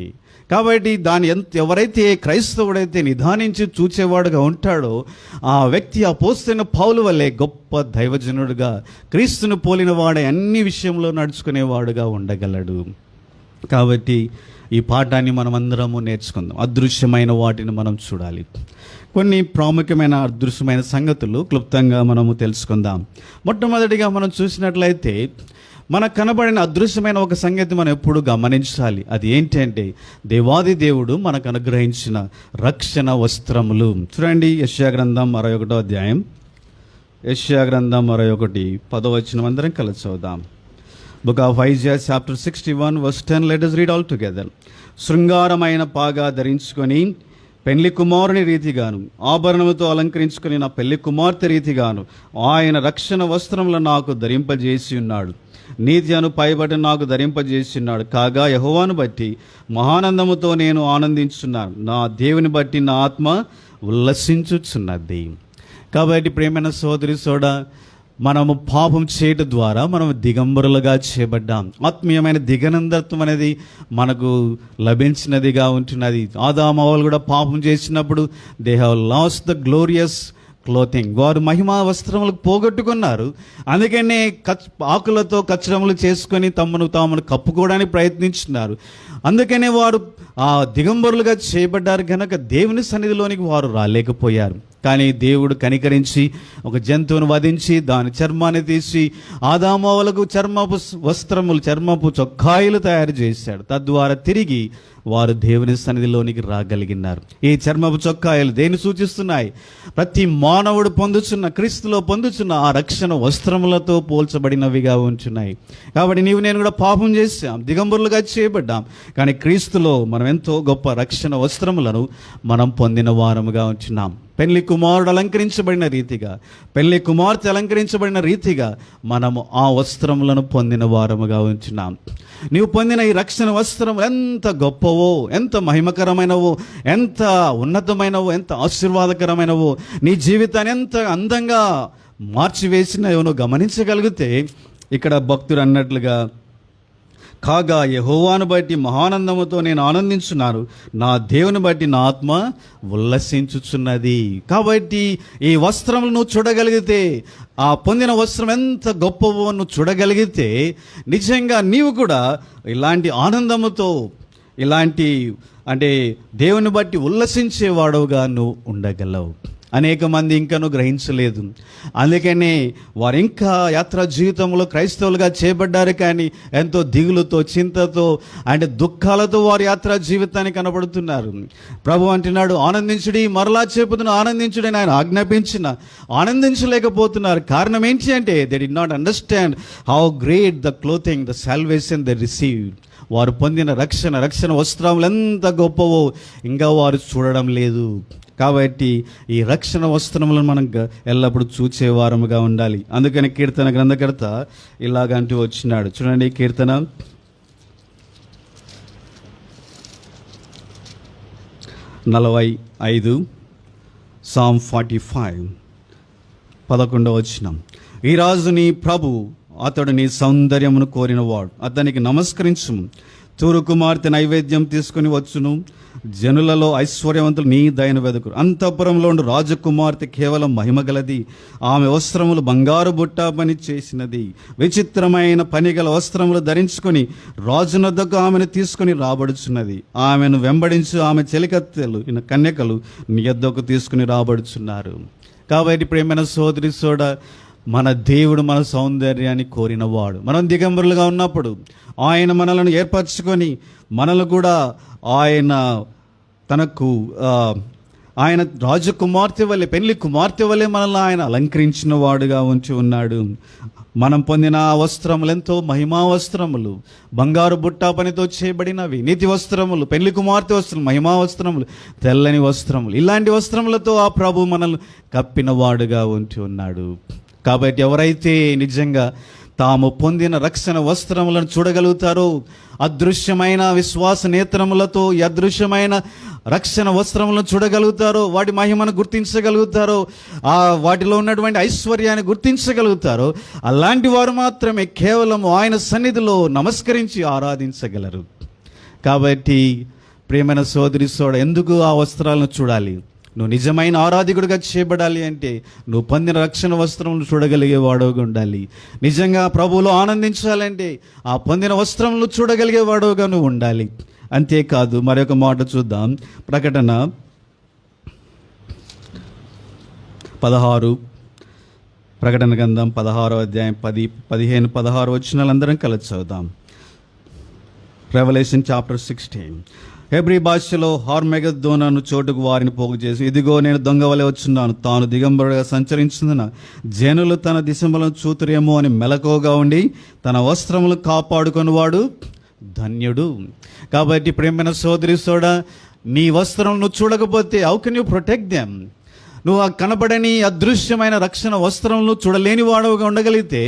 కాబట్టి దాన్ని ఎవరైతే క్రైస్తవుడైతే నిదానించి చూచేవాడుగా ఉంటాడో ఆ వ్యక్తి అపోస్తలుడైన పౌలు వల్లే గొప్ప దైవజనుడుగా, క్రీస్తును పోలిన వాడే అన్ని విషయంలో నడుచుకునేవాడుగా ఉండగలడు. కాబట్టి ఈ పాఠాన్ని మనం అందరము నేర్చుకుందాం. అదృశ్యమైన వాటిని మనం చూడాలి. కొన్ని ప్రాముఖ్యమైన అదృశ్యమైన సంగతులు క్లుప్తంగా మనము తెలుసుకుందాం. మొట్టమొదటిగా మనం చూసినట్లయితే మనకు కనబడిన అదృశ్యమైన ఒక సంగతి మనం ఎప్పుడు గమనించాలి. అది ఏంటంటే దేవాది దేవుడు మనకు అనుగ్రహించిన రక్షణ వస్త్రములు. చూడండి, యెషయా గ్రంథం 61వ అధ్యాయం, యెషయా గ్రంథం 61 10వ వచనం అందరం కలిసి చదువుదాం. Book of Isaiah chapter 61 verse 10. Let us read all together. శృంగారమైన పాగా ధరించుకొని పెళ్లి కుమారుని రీతిగాను, ఆభరణముతో అలంకరించుకొని నా పెళ్లి కుమార్తె రీతిగాను ఆయన రక్షణ వస్త్రములను నాకు ధరింపజేసి ఉన్నాడు. నీతి అను పైబడి నాకు ధరింపజేస్తున్నాడు. కాగా యెహోవాను బట్టి మహానందముతో నేను ఆనందించున్నాను, నా దేవుని బట్టి నా ఆత్మ ఉల్లసించుచున్నది. కాబట్టి ప్రియమైన సోదరి సోడా, మనము పాపం చేయడం ద్వారా మనం దిగంబరులుగా చేయబడ్డాం. ఆత్మీయమైన దిగనందత్వం అనేది మనకు లభించినదిగా ఉంటున్నది. ఆదాము హవ్వలు కూడా పాపం చేసినప్పుడు they have lost the glorious clothing, వారు మహిమా వస్త్రములకు పోగొట్టుకున్నారు. అందుకనే ఆకులతో కచ్చరములు చేసుకొని తామును కప్పుకోవడానికి ప్రయత్నించున్నారు. అందుకనే వారు ఆ దిగంబరులుగా చేయబడ్డారు కనుక దేవుని సన్నిధిలోనికి వారు రాలేకపోయారు. కానీ దేవుడు కనికరించి ఒక జంతువును వధించి దాని చర్మాన్ని తీసి ఆదాము హవ్వలకు చర్మపు వస్త్రములు, చర్మపు చొక్కాయిలు తయారు చేశాడు. తద్వారా తిరిగి వారు దేవుని సన్నిధిలోనికి రాగలిగినారు. ఈ చర్మపు చొక్కాయలు దేన్ని సూచిస్తున్నాయి? ప్రతి మానవుడు పొందుచున్న, క్రీస్తులో పొందుచున్న ఆ రక్షణ వస్త్రములతో పోల్చబడినవిగా ఉంటున్నాయి. కాబట్టి నీవు నేను కూడా పాపం చేశాం, దిగంబరులుగా చేయబడ్డాం. కానీ క్రీస్తులో మనం ఎంతో గొప్ప రక్షణ వస్త్రములను మనం పొందిన వారముగా ఉంటున్నాం. పెళ్లి కుమారుడు అలంకరించబడిన రీతిగా, పెళ్లి కుమార్తె అలంకరించబడిన రీతిగా మనము ఆ వస్త్రములను పొందిన వారముగా ఉంచున్నాం. నీవు పొందిన ఈ రక్షణ వస్త్రం ఎంత గొప్పవో, ఎంత మహిమకరమైనవో, ఎంత ఉన్నతమైనవో, ఎంత ఆశీర్వాదకరమైనవో, నీ జీవితాన్ని ఎంత అందంగా మార్చివేసినవో నువ్వు గమనించగలిగితే, ఇక్కడ భక్తుడు అన్నట్లుగా కాగా యెహోవాను బట్టి మహానందముతో నేను ఆనందించున్నాను, నా దేవుని బట్టి నా ఆత్మ ఉల్లసించుచున్నది. కాబట్టి ఈ వస్త్రములు నువ్వు చూడగలిగితే, ఆ పొందిన వస్త్రం ఎంత గొప్పవో నువ్వు చూడగలిగితే, నిజంగా నీవు కూడా ఇలాంటి ఆనందముతో, ఇలాంటి అంటే దేవుని బట్టి ఉల్లసించేవాడుగా నువ్వు ఉండగలవు. అనేక మంది ఇంకనూ గ్రహించలేదు. అందుకనే వారు ఇంకా యాత్రా జీవితంలో క్రైస్తవులుగా చేయబడ్డారు, కానీ ఎంతో దిగులుతో, చింతతో అంటే దుఃఖాలతో వారి యాత్రా జీవితాన్ని కనబడుతున్నారు. ప్రభు అంటున్నాడు, ఆనందించుడి, మరలా చెప్పుతున్న ఆనందించుడి అని ఆయన ఆజ్ఞాపించిన ఆనందించలేకపోతున్నారు. కారణం ఏంటి అంటే they did not understand how great the clothing, the salvation they received. వారు పొందిన రక్షణ వస్త్రములు ఎంత గొప్పవో ఇంకా వారు చూడడం లేదు. కాబట్టి ఈ రక్షణ వస్త్రములను మనం ఎల్లప్పుడూ చూచేవారముగా ఉండాలి. అందుకని కీర్తన గ్రంథకర్త ఇలాగంటూ వచ్చినాడు. చూడండి, కీర్తన 45 Psalm 45 11వ వచనం. ఈ రాజు నీ ప్రభు, అతడు నీ సౌందర్యమును కోరినవాడు, అతనికి నమస్కరించుము. తూరు కుమార్తె నైవేద్యం తీసుకుని వచ్చును, జనులలో ఐశ్వర్యవంతులు నీ దయను వెదుకురు. అంతఃపురంలో ఉండు రాజకుమార్తె కేవలం మహిమగలది, ఆమె వస్త్రములు బంగారు బుట్ట పని చేసినది. విచిత్రమైన పనిగల వస్త్రములు ధరించుకొని రాజునొద్దకు ఆమెను తీసుకుని రాబడుచున్నది. ఆమెను వెంబడించు ఆమె చెలికత్తెలు కన్యకలు నీ యొద్దకు తీసుకుని రాబడుచున్నారు. కాబట్టి ప్రేమైన సోదరి సోడ, మన దేవుడు మన సౌందర్యాన్ని కోరినవాడు. మనం దిగంబరులుగా ఉన్నప్పుడు ఆయన మనలను ఏర్పరచుకొని మనల్ని కూడా ఆయన తనకు ఆయన రాజకుమార్తె వలె, పెళ్లి కుమార్తె వలె మనల్ని ఆయన అలంకరించిన వాడుగా ఉంచి ఉన్నాడు. మనం పొందిన ఆ వస్త్రములు ఎంతో మహిమా వస్త్రములు, బంగారు బుట్టా పనితో చేయబడినవి. నీతి వస్త్రములు, పెళ్లి కుమార్తె వస్త్రములు, మహిమా వస్త్రములు, తెల్లని వస్త్రములు. ఇలాంటి వస్త్రములతో ఆ ప్రభు మనల్ని కప్పిన వాడుగా ఉంచి ఉన్నాడు. కాబట్టి ఎవరైతే నిజంగా తాము పొందిన రక్షణ వస్త్రములను చూడగలుగుతారో, అదృశ్యమైన విశ్వాస నేత్రములతో ఈ అదృశ్యమైన రక్షణ వస్త్రములను చూడగలుగుతారో, వాటి మహిమను గుర్తించగలుగుతారో, వాటిలో ఉన్నటువంటి ఐశ్వర్యాన్ని గుర్తించగలుగుతారో, అలాంటి వారు మాత్రమే కేవలం ఆయన సన్నిధిలో నమస్కరించి ఆరాధించగలరు. కాబట్టి ప్రియమైన సోదరి సోడ, ఎందుకు ఆ వస్త్రాలను చూడాలి? నువ్వు నిజమైన ఆరాధికుడిగా చేయబడాలి అంటే నువ్వు పొందిన రక్షణ వస్త్రములు చూడగలిగేవాడుగా ఉండాలి. నిజంగా ప్రభువులో ఆనందించాలంటే ఆ పొందిన వస్త్రములు చూడగలిగేవాడుగా నువ్వు ఉండాలి. అంతేకాదు, మరొక మాట చూద్దాం. ప్రకటన 16, ప్రకటన గ్రంథం 16వ అధ్యాయం 10, 15, 16 వచనాలందరం కలిసి చదువుదాం. Revelation chapter 16. హెబ్రీ భాషలో హార్మెగద్దోన్ అను చోటుకు వారిని పోగు చేసి, ఇదిగో నేను దొంగ వలె వచ్చున్నాను, తాను దిగంబరుగా సంచరించుందున జనులు తన దిశములను చూతురేమో అని మెలకువగా ఉండి తన వస్త్రములు కాపాడుకొనివాడు ధన్యుడు. కాబట్టి ప్రేమైన సోదరి సోడ, నీ వస్త్రం నువ్వు చూడకపోతే how can you protect them? నువ్వు ఆ కనబడని అదృశ్యమైన రక్షణ వస్త్రములను చూడలేని వాడవుగా ఉండగలిగితే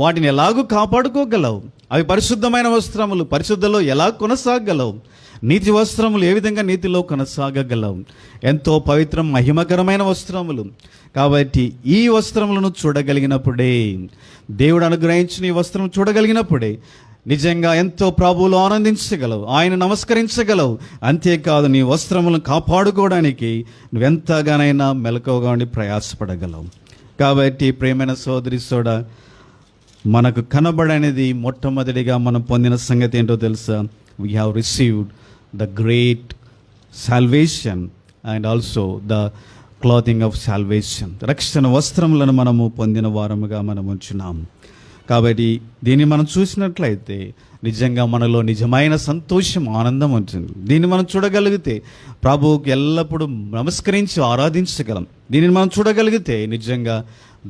వాటిని ఎలాగూ కాపాడుకోగలవు? అవి పరిశుద్ధమైన వస్త్రములు, పరిశుద్ధలో ఎలా కొనసాగలవు? నీతి వస్త్రములు ఏ విధంగా నీతిలో కొనసాగగలవు? ఎంతో పవిత్ర మహిమకరమైన వస్త్రములు. కాబట్టి ఈ వస్త్రములను చూడగలిగినప్పుడే, దేవుడు అనుగ్రహించిన ఈ వస్త్రం చూడగలిగినప్పుడే నిజంగా ఎంతో ప్రభువులు ఆనందించగలవు, ఆయన నమస్కరించగలవు. అంతేకాదు, నీ వస్త్రములను కాపాడుకోవడానికి నువ్వెంతగానైనా మెలకువగా ఉండి ప్రయాసపడగలవు. కాబట్టి ప్రేమైన సోదరి సోడ, మనకు కనబడనేది మొట్టమొదటిగా మనం పొందిన సంగతి ఏంటో తెలుసా? We have received the great salvation and also the clothing of salvation. రక్షణ వస్త్రములను మనము పొందిన వారముగా మనం ఉంచున్నాం. కాబట్టి దీన్ని మనం చూసినట్లయితే నిజంగా మనలో నిజమైన సంతోషం, ఆనందం ఉంటుంది. దీన్ని మనం చూడగలిగితే ప్రభువుకి ఎల్లప్పుడూ నమస్కరించి ఆరాధించగలం. దీనిని మనం చూడగలిగితే నిజంగా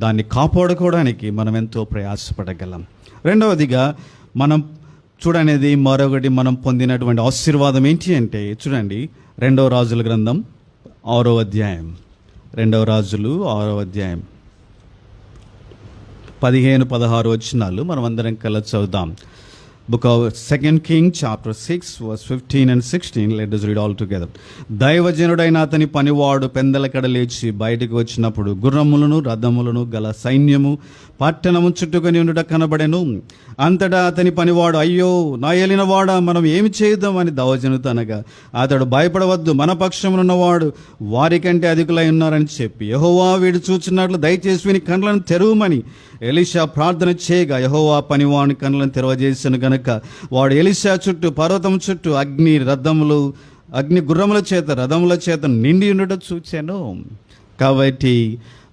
దాన్ని కాపాడుకోవడానికి మనం ఎంతో ప్రయాసపడగలం. రెండవదిగా మనం చూడనేది మరొకటి, మనం పొందినటువంటి ఆశీర్వాదం ఏంటి అంటే, చూడండి 2వ రాజుల గ్రంథం 6వ అధ్యాయం, 2వ రాజులు 6వ అధ్యాయం 15, 16 వచనాలు మనం అందరం కలిసి చదువుదాం. Book of 2 Kings chapter 6 verse 15 and 16. Let us read all together. దైవజనుడైన అతని పనివాడు పెందలకడ లేచి బయటకు వచ్చినప్పుడు గుర్రములను రథములను గల సైన్యము పట్టణము చుట్టుకొని ఉండుట కనబడెను. అంతటా అతని పనివాడు, అయ్యో నా ఏలినవాడా, మనం ఏమి చేద్దాం అని దైవజనుడు అనగా, అతడు భయపడవద్దు, మన పక్షమునున్నవాడు వారికంటే అధికులై ఉన్నారని చెప్పి, యెహోవా వీడు చూచున్నట్లు దయచేసి వీని కన్నులను తెరవమని ఎలీషా ప్రార్థన చేయగా, యెహోవా పనివాని కన్నులను తెరవజేసెను గనుక వాడు ఎలీషా చుట్టూ పర్వతం చుట్టూ అగ్ని గుర్రముల చేత రథముల చేత నిండి ఉండటం చూచాను. కాబట్టి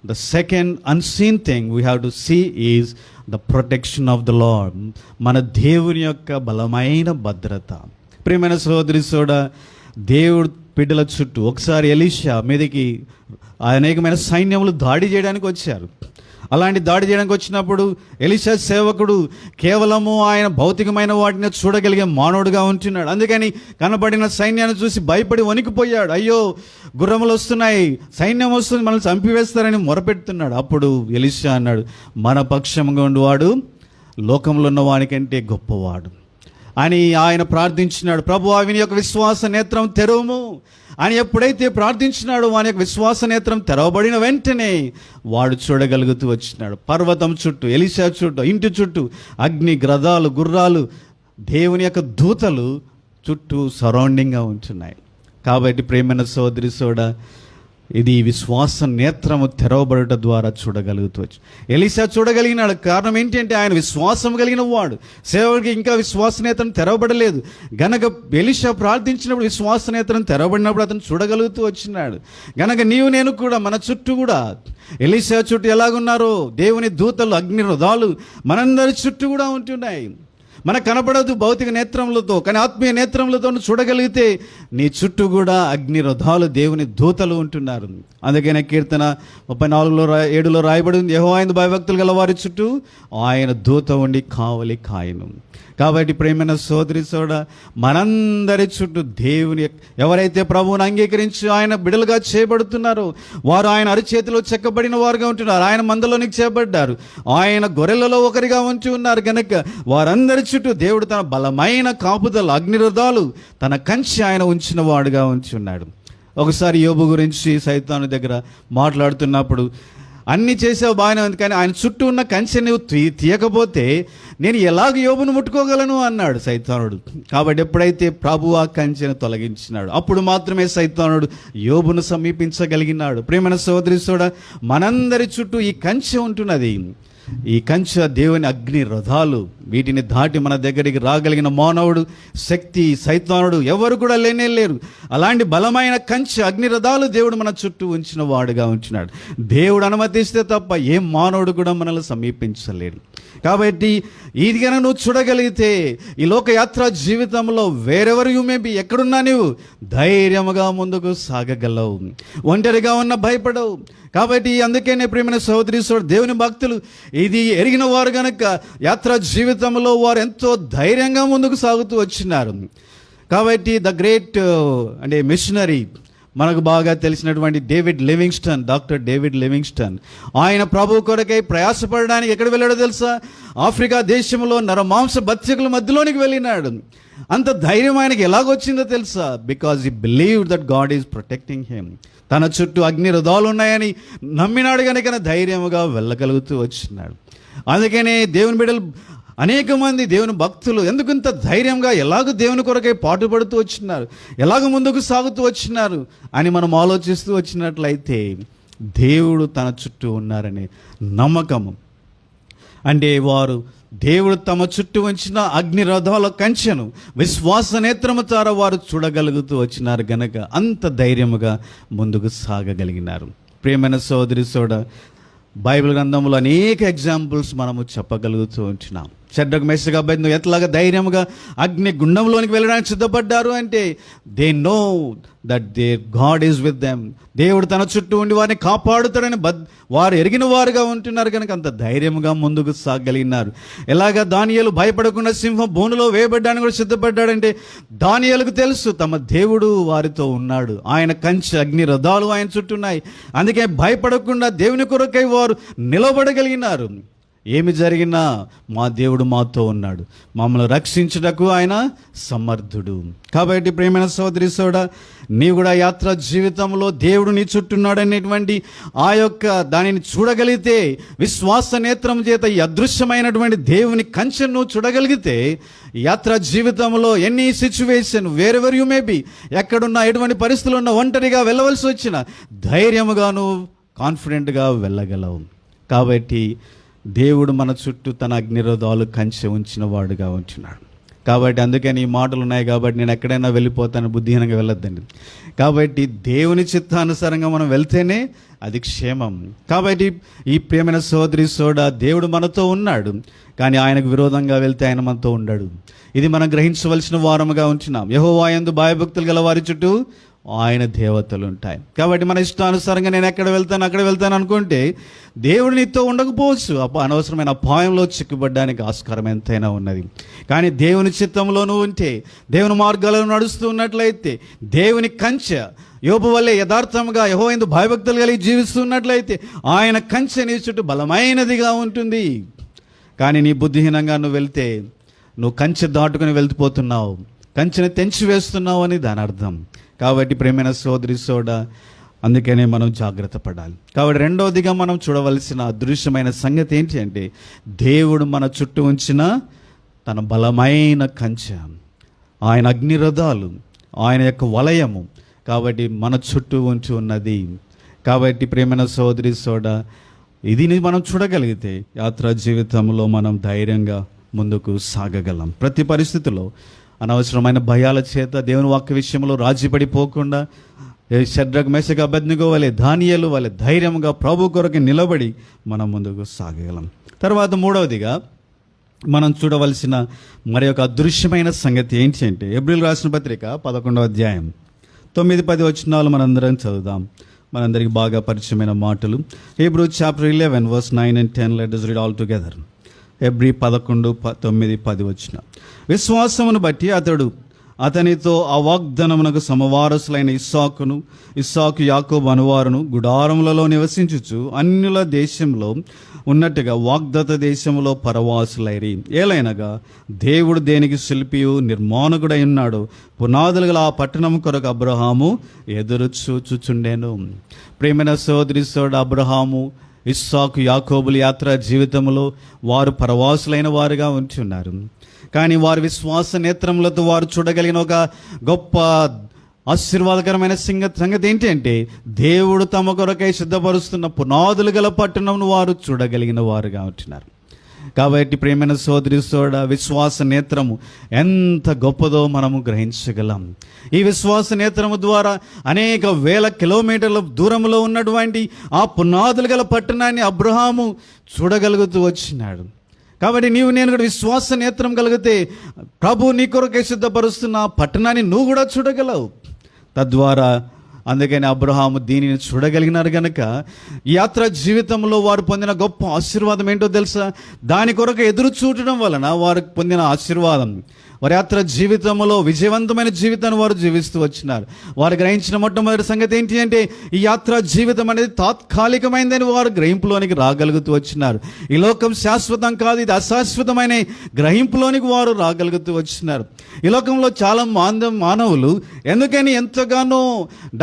the second unseen thing we have to see is the protection of the Lord. మన దేవుని యొక్క బలమైన భద్రత. ప్రియమైన సోదరి సోడ, దేవుడు బిడ్డల చుట్టూ ఒకసారి ఎలీషా మీదకి అనేకమైన సైన్యములు దాడి చేయడానికి వచ్చారు. అలాంటి దాడి చేయడానికి వచ్చినప్పుడు ఎలీషా సేవకుడు కేవలము ఆయన భౌతికమైన వాటిని చూడగలిగే మానవుడుగా ఉంటున్నాడు. అందుకని కనబడిన సైన్యాన్ని చూసి భయపడి వణికిపోయాడు. అయ్యో గుర్రములు వస్తున్నాయి, సైన్యం వస్తుంది, మనల్ని చంపివేస్తారని మొరపెడుతున్నాడు. అప్పుడు ఎలీషా అన్నాడు, మన పక్షంగా ఉండేవాడు లోకంలో ఉన్న వానికంటే గొప్పవాడు అని ఆయన ప్రార్థించినాడు. ప్రభువా వీని యొక్క విశ్వాస నేత్రం తెరవము అని ఎప్పుడైతే ప్రార్థించినాడో వాని యొక్క విశ్వాస నేత్రం తెరవబడిన వెంటనే వాడు చూడగలుగుతూ వచ్చినాడు. పర్వతం చుట్టూ, ఎలీషా చుట్టూ, ఇంటి చుట్టూ అగ్ని రథాలు గుర్రాలు దేవుని యొక్క దూతలు చుట్టూ సరౌండింగ్గా ఉంటున్నాయి. కాబట్టి ప్రేమైన సోదరి సోడా, ఇది విశ్వాస నేత్రము తెరవబడుట ద్వారా చూడగలుగుతవచ్చు. ఎలీషా చూడగలిగినాడు. కారణం ఏంటంటే ఆయన విశ్వాసం కలిగిన వాడు. సేవకుడికి ఇంకా విశ్వాస నేత్రం తెరవబడలేదు గనక ఎలీషా ప్రార్థించినప్పుడు విశ్వాస నేత్రం తెరవబడినప్పుడు అతను చూడగలుగుతూ వచ్చినాడు. గనక నీవు నేను కూడా మన చుట్టూ కూడా ఎలీషా చుట్టూ ఎలాగున్నారో దేవుని దూతలు అగ్ని రథాలు మనందరి చుట్టూ కూడా ఉంటున్నాయి. మనకు కనపడదు భౌతిక నేత్రములతో, కానీ ఆత్మీయ నేత్రములతో చూడగలిగితే నీ చుట్టూ కూడా అగ్ని రథాలు దేవుని దూతలు ఉంటున్నారు. అందుకనే కీర్తన 34:7 రాయబడి ఉంది, యెహోవా యందు భయభక్తులు గల వారి చుట్టూ ఆయన దూత ఉండి కావలి కాయను. కాబట్టి ప్రేమైన సోదరి సోడ, మనందరి చుట్టూ దేవుని ఎవరైతే ప్రభువుని అంగీకరించి ఆయన బిడలుగా చేయబడుతున్నారో వారు ఆయన అరిచేతిలో చెక్కబడిన వారుగా ఉంటున్నారు. ఆయన మందలోనికి చేయబడ్డారు, ఆయన గొర్రెలలో ఒకరిగా ఉంచి ఉన్నారు. కనుక వారందరి చుట్టూ దేవుడు తన బలమైన కాపుదల అగ్నిరథాలు తన కంచి ఆయన ఉంచిన వాడుగా ఉంచి ఉన్నాడు. ఒకసారి యోబు గురించి సైతాను దగ్గర మాట్లాడుతున్నప్పుడు, అన్నీ చేసావు బాగానే ఉంది, కానీ ఆయన చుట్టూ ఉన్న కంచె నువ్వు తీయకపోతే నేను ఎలాగ యోబును ముట్టుకోగలను అన్నాడు సైతానుడు. కాబట్టి ఎప్పుడైతే ప్రభువు ఆ కంచెను తొలగించినాడు అప్పుడు మాత్రమే సైతానుడు యోబును సమీపించగలిగినాడు. ప్రేమైన సోదరి సోడ, మనందరి చుట్టూ ఈ కంచె ఉంటున్నది. ఈ కంచె దేవుని అగ్ని రథాలు. వీటిని దాటి మన దగ్గరికి రాగలిగిన మానవుడు, శక్తి, సైతానుడు ఎవరు కూడా లేనే లేరు. అలాంటి బలమైన కంచె అగ్ని రథాలు దేవుడు మన చుట్టూ ఉంచిన వాడుగా ఉంటున్నాడు. దేవుడు అనుమతిస్తే తప్ప ఏ మానవుడు కూడా మనల్ని సమీపించలేడు. కాబట్టి ఇది కనుక నువ్వు చూడగలిగితే ఈ లోకయాత్ర జీవితంలో వేరెవరు యు మే బి, ఎక్కడున్నా నువ్వు ధైర్యముగా ముందుకు సాగగలవు. ఒంటరిగా ఉన్న భయపడవు. కాబట్టి అందుకనే ప్రేమైన సహోదరి సోదరుడు, దేవుని భక్తులు ఇది ఎరిగిన వారు గనక యాత్రా జీవితంలో వారు ఎంతో ధైర్యంగా ముందుకు సాగుతూ వచ్చినారు. కాబట్టి ద గ్రేట్ అంటే మిషనరీ మనకు బాగా తెలిసినటువంటి డాక్టర్ డేవిడ్ లివింగ్స్టన్, ఆయన ప్రభు కొరకై ప్రయాసపడడానికి ఎక్కడ వెళ్ళాడో తెలుసా? ఆఫ్రికా దేశంలో నరమాంస బత్సకుల మధ్యలోనికి వెళ్ళినాడు. అంత ధైర్యం ఆయనకి ఎలాగొచ్చిందో తెలుసా? Because he believed that God is protecting him. తన చుట్టూ అగ్ని రథాలు ఉన్నాయని నమ్మినాడు కనుక ధైర్యముగా వెళ్ళగలుగుతూ వచ్చినాడు. అందుకనే దేవుని బిడ్డలు అనేక మంది దేవుని భక్తులు ఎందుకు ఇంత ధైర్యంగా ఎలాగో దేవుని కొరకై పాటుపడుతూ వచ్చినారు, ఎలాగో ముందుకు సాగుతూ వచ్చినారు అని మనం ఆలోచిస్తూ వచ్చినట్లయితే దేవుడు తన చుట్టూ ఉన్నారనే నమ్మకము. అంటే వారు దేవుడు తమ చుట్టూ ఉంచిన అగ్ని రథాల కంచెను విశ్వాస నేత్రము ద్వారా వారు చూడగలుగుతూ వచ్చినారు గనక అంత ధైర్యముగా ముందుకు సాగగలిగినారు. ప్రియమైన సోదరి సోడ, బైబిల్ గ్రంథంలో అనేక ఎగ్జాంపుల్స్ మనము చెప్పగలుగుతూ ఉంటున్నాం. షడ్రకు మెషకు అబేద్నెగో ఎట్లాగా ధైర్యంగా అగ్ని గుండంలోనికి వెళ్ళడానికి సిద్ధపడ్డారు అంటే they know that there God is with them. దేవుడు తన చుట్టూ ఉండి వారిని కాపాడుతాడని వారు ఎరిగిన వారుగా ఉంటున్నారు కనుక అంత ధైర్యంగా ముందుకు సాగలిగినారు. ఎలాగా దానియేలు భయపడకుండా సింహం బోనులో వేయబడ్డానికి కూడా సిద్ధపడ్డాడంటే దానియేలుకు తెలుసు తమ దేవుడు వారితో ఉన్నాడు, ఆయన కంచె అగ్ని రథాలు ఆయన చుట్టూ ఉన్నాయి. అందుకే భయపడకుండా దేవుని కొరకై వారు నిలబడగలిగినారు. ఏమి జరిగినా మా దేవుడు మాతో ఉన్నాడు, మమ్మల్ని రక్షించుటకు ఆయన సమర్థుడు. కాబట్టి ప్రేమైన సోదరి సోడ, నీ కూడా యాత్ర జీవితంలో దేవుడు నీ చుట్టూన్నాడు అనేటువంటి ఆ యొక్క దానిని చూడగలిగితే, విశ్వాస నేత్రం చేత ఈ అదృశ్యమైనటువంటి దేవుని కంచెను చూడగలిగితే, యాత్ర జీవితంలో ఎన్ని situation wherever you may be, ఎక్కడున్నా ఎటువంటి పరిస్థితులు ఉన్నా ఒంటరిగా వెళ్ళవలసి వచ్చిన ధైర్యముగాను కాన్ఫిడెంట్గా వెళ్ళగలవు. కాబట్టి దేవుడు మన చుట్టూ తన అగ్నిరథాలు కంచె ఉంచిన వాడుగా ఉంటున్నాడు. కాబట్టి అందుకని ఈ మాటలు ఉన్నాయి కాబట్టి నేను ఎక్కడైనా వెళ్ళిపోతాను బుద్ధిహీనంగా వెళ్ళొద్దండి. కాబట్టి దేవుని చిత్తానుసారంగా మనం వెళ్తేనే అది క్షేమం. కాబట్టి ఈ ప్రియమైన సోదరి సోడ, దేవుడు మనతో ఉన్నాడు, కానీ ఆయనకు విరోధంగా వెళ్తే ఆయన మనతో ఉండడు. ఇది మనం గ్రహించవలసిన వారముగా ఉంటున్నాం. యెహోవా యందు భయభక్తులు గల వారి చుట్టూ ఆయన దేవతలు ఉంటాయి. కాబట్టి మన ఇష్టానుసారంగా నేను ఎక్కడ వెళ్తాను అక్కడ వెళ్తాను అనుకుంటే దేవుడు నీతో ఉండకపోవచ్చు. అనవసరమైన అపాయంలో చిక్కుబడ్డానికి ఆస్కారం ఎంతైనా ఉన్నది. కానీ దేవుని చిత్తంలోనూ ఉంటే, దేవుని మార్గాలను నడుస్తూ ఉన్నట్లయితే, దేవుని కంచె యోబు వల్లే యథార్థంగా యెహోవా యందు భయభక్తులు కలిగి జీవిస్తున్నట్లయితే ఆయన కంచె నీ చుట్టూ బలమైనదిగా ఉంటుంది. కానీ నీ బుద్ధిహీనంగా నువ్వు వెళ్తే నువ్వు కంచె దాటుకుని వెళ్తుపోతున్నావు, కంచెని తెంచి వేస్తున్నావు అని దాని అర్థం. కాబట్టి ప్రేమైన సోదరి సోడ, అందుకనే మనం జాగ్రత్త పడాలి. కాబట్టి రెండవదిగా మనం చూడవలసిన అదృశ్యమైన సంగతి ఏంటి అంటే, దేవుడు మన చుట్టూ ఉంచిన తన బలమైన కంచె, ఆయన అగ్నిరథాలు, ఆయన యొక్క వలయము కాబట్టి మన చుట్టూ ఉంచి ఉన్నది. కాబట్టి ప్రేమైన సోదరి సోడా, ఇది మనం చూడగలిగితే యాత్రా జీవితంలో మనం ధైర్యంగా ముందుకు సాగగలం. ప్రతి పరిస్థితిలో అనవసరమైన భయాల చేత దేవుని వాక్య విషయంలో రాజీ పడిపోకుండా షడ్రక్ మేషక్ అబేద్నెగో వలె, దానియేలు వలె ధైర్యంగా ప్రభు కొరకు నిలబడి మనం ముందుకు సాగగలం. తర్వాత మూడవదిగా మనం చూడవలసిన మరి ఒక అదృశ్యమైన సంగతి ఏంటి అంటే, హెబ్రీయులకు రాసిన పత్రిక 11వ అధ్యాయం 9-10 వచనాలు మనందరం చదువుదాం. మనందరికి బాగా పరిచయమైన మాటలు. Hebrews chapter 11 verse 9 and 10. Let us read all together. Hebrew 11, 9, 10 వచనం. విశ్వాసమును బట్టి అతనితో ఆ వాగ్దానమునకు సమవారసులైన ఇస్సాకు యాకోబు అనువారును గుడారములలో నివసించుచు అన్యుల దేశంలో ఉన్నట్టుగా వాగ్దత్త దేశంలో పరవాసులైరి. ఏలైనగా దేవుడు దేనికి శిల్పియు నిర్మాణకుడై ఉన్నాడు, పునాదులు గల ఆ పట్టణం కొరకు అబ్రహాము ఎదురు చూచుచుండెను. ప్రేమైన సోదరి సోదరుడు అబ్రహాము, ఇస్సాకు యాకోబుల యాత్రా జీవితంలో వారు పరవాసులైన వారుగా ఉంటున్నారు. కానీ వారి విశ్వాస నేత్రములతో వారు చూడగలిగిన ఒక గొప్ప ఆశీర్వాదకరమైన సంగతి ఏంటి అంటే, దేవుడు తమ కొరకై సిద్ధపరుస్తున్న పునాదులు గల పట్టణంను వారు చూడగలిగిన వారుగా ఉంటున్నారు. కాబట్టి ప్రేమైన సోదరి సోడ, విశ్వాస నేత్రము ఎంత గొప్పదో మనము గ్రహించగలం. ఈ విశ్వాస నేత్రము ద్వారా అనేక వేల కిలోమీటర్ల దూరంలో ఉన్నటువంటి ఆ పునాదులు గల పట్టణాన్ని అబ్రహాము చూడగలుగుతూ వచ్చినాడు. కాబట్టి నేను కూడా విశ్వాస నేత్రం కలిగితే ప్రభు నీ కొరకై సిద్ధపరుస్తున్న పట్టణాన్ని నువ్వు కూడా చూడగలవు. తద్వారా అందుకని అబ్రహాము దీనిని చూడగలిగినారు గనక ఈ యాత్రా జీవితంలో వారు పొందిన గొప్ప ఆశీర్వాదం ఏంటో తెలుసా? దాని కొరకు ఎదురు చూడడం వలన వారు పొందిన ఆశీర్వాదం, వారి యాత్ర జీవితంలో విజయవంతమైన జీవితాన్ని వారు జీవిస్తూ వచ్చినారు. వారు గ్రహించిన మొట్టమొదటి సంగతి ఏంటి అంటే, ఈ యాత్రా జీవితం అనేది తాత్కాలికమైందని వారు గ్రహింపులోనికి రాగలుగుతూ వచ్చినారు. ఈ లోకం శాశ్వతం కాదు, ఇది అశాశ్వతమైన గ్రహింపులోనికి వారు రాగలుగుతూ వచ్చినారు. ఈ లోకంలో చాలా మానవులు ఎందుకని ఎంతగానో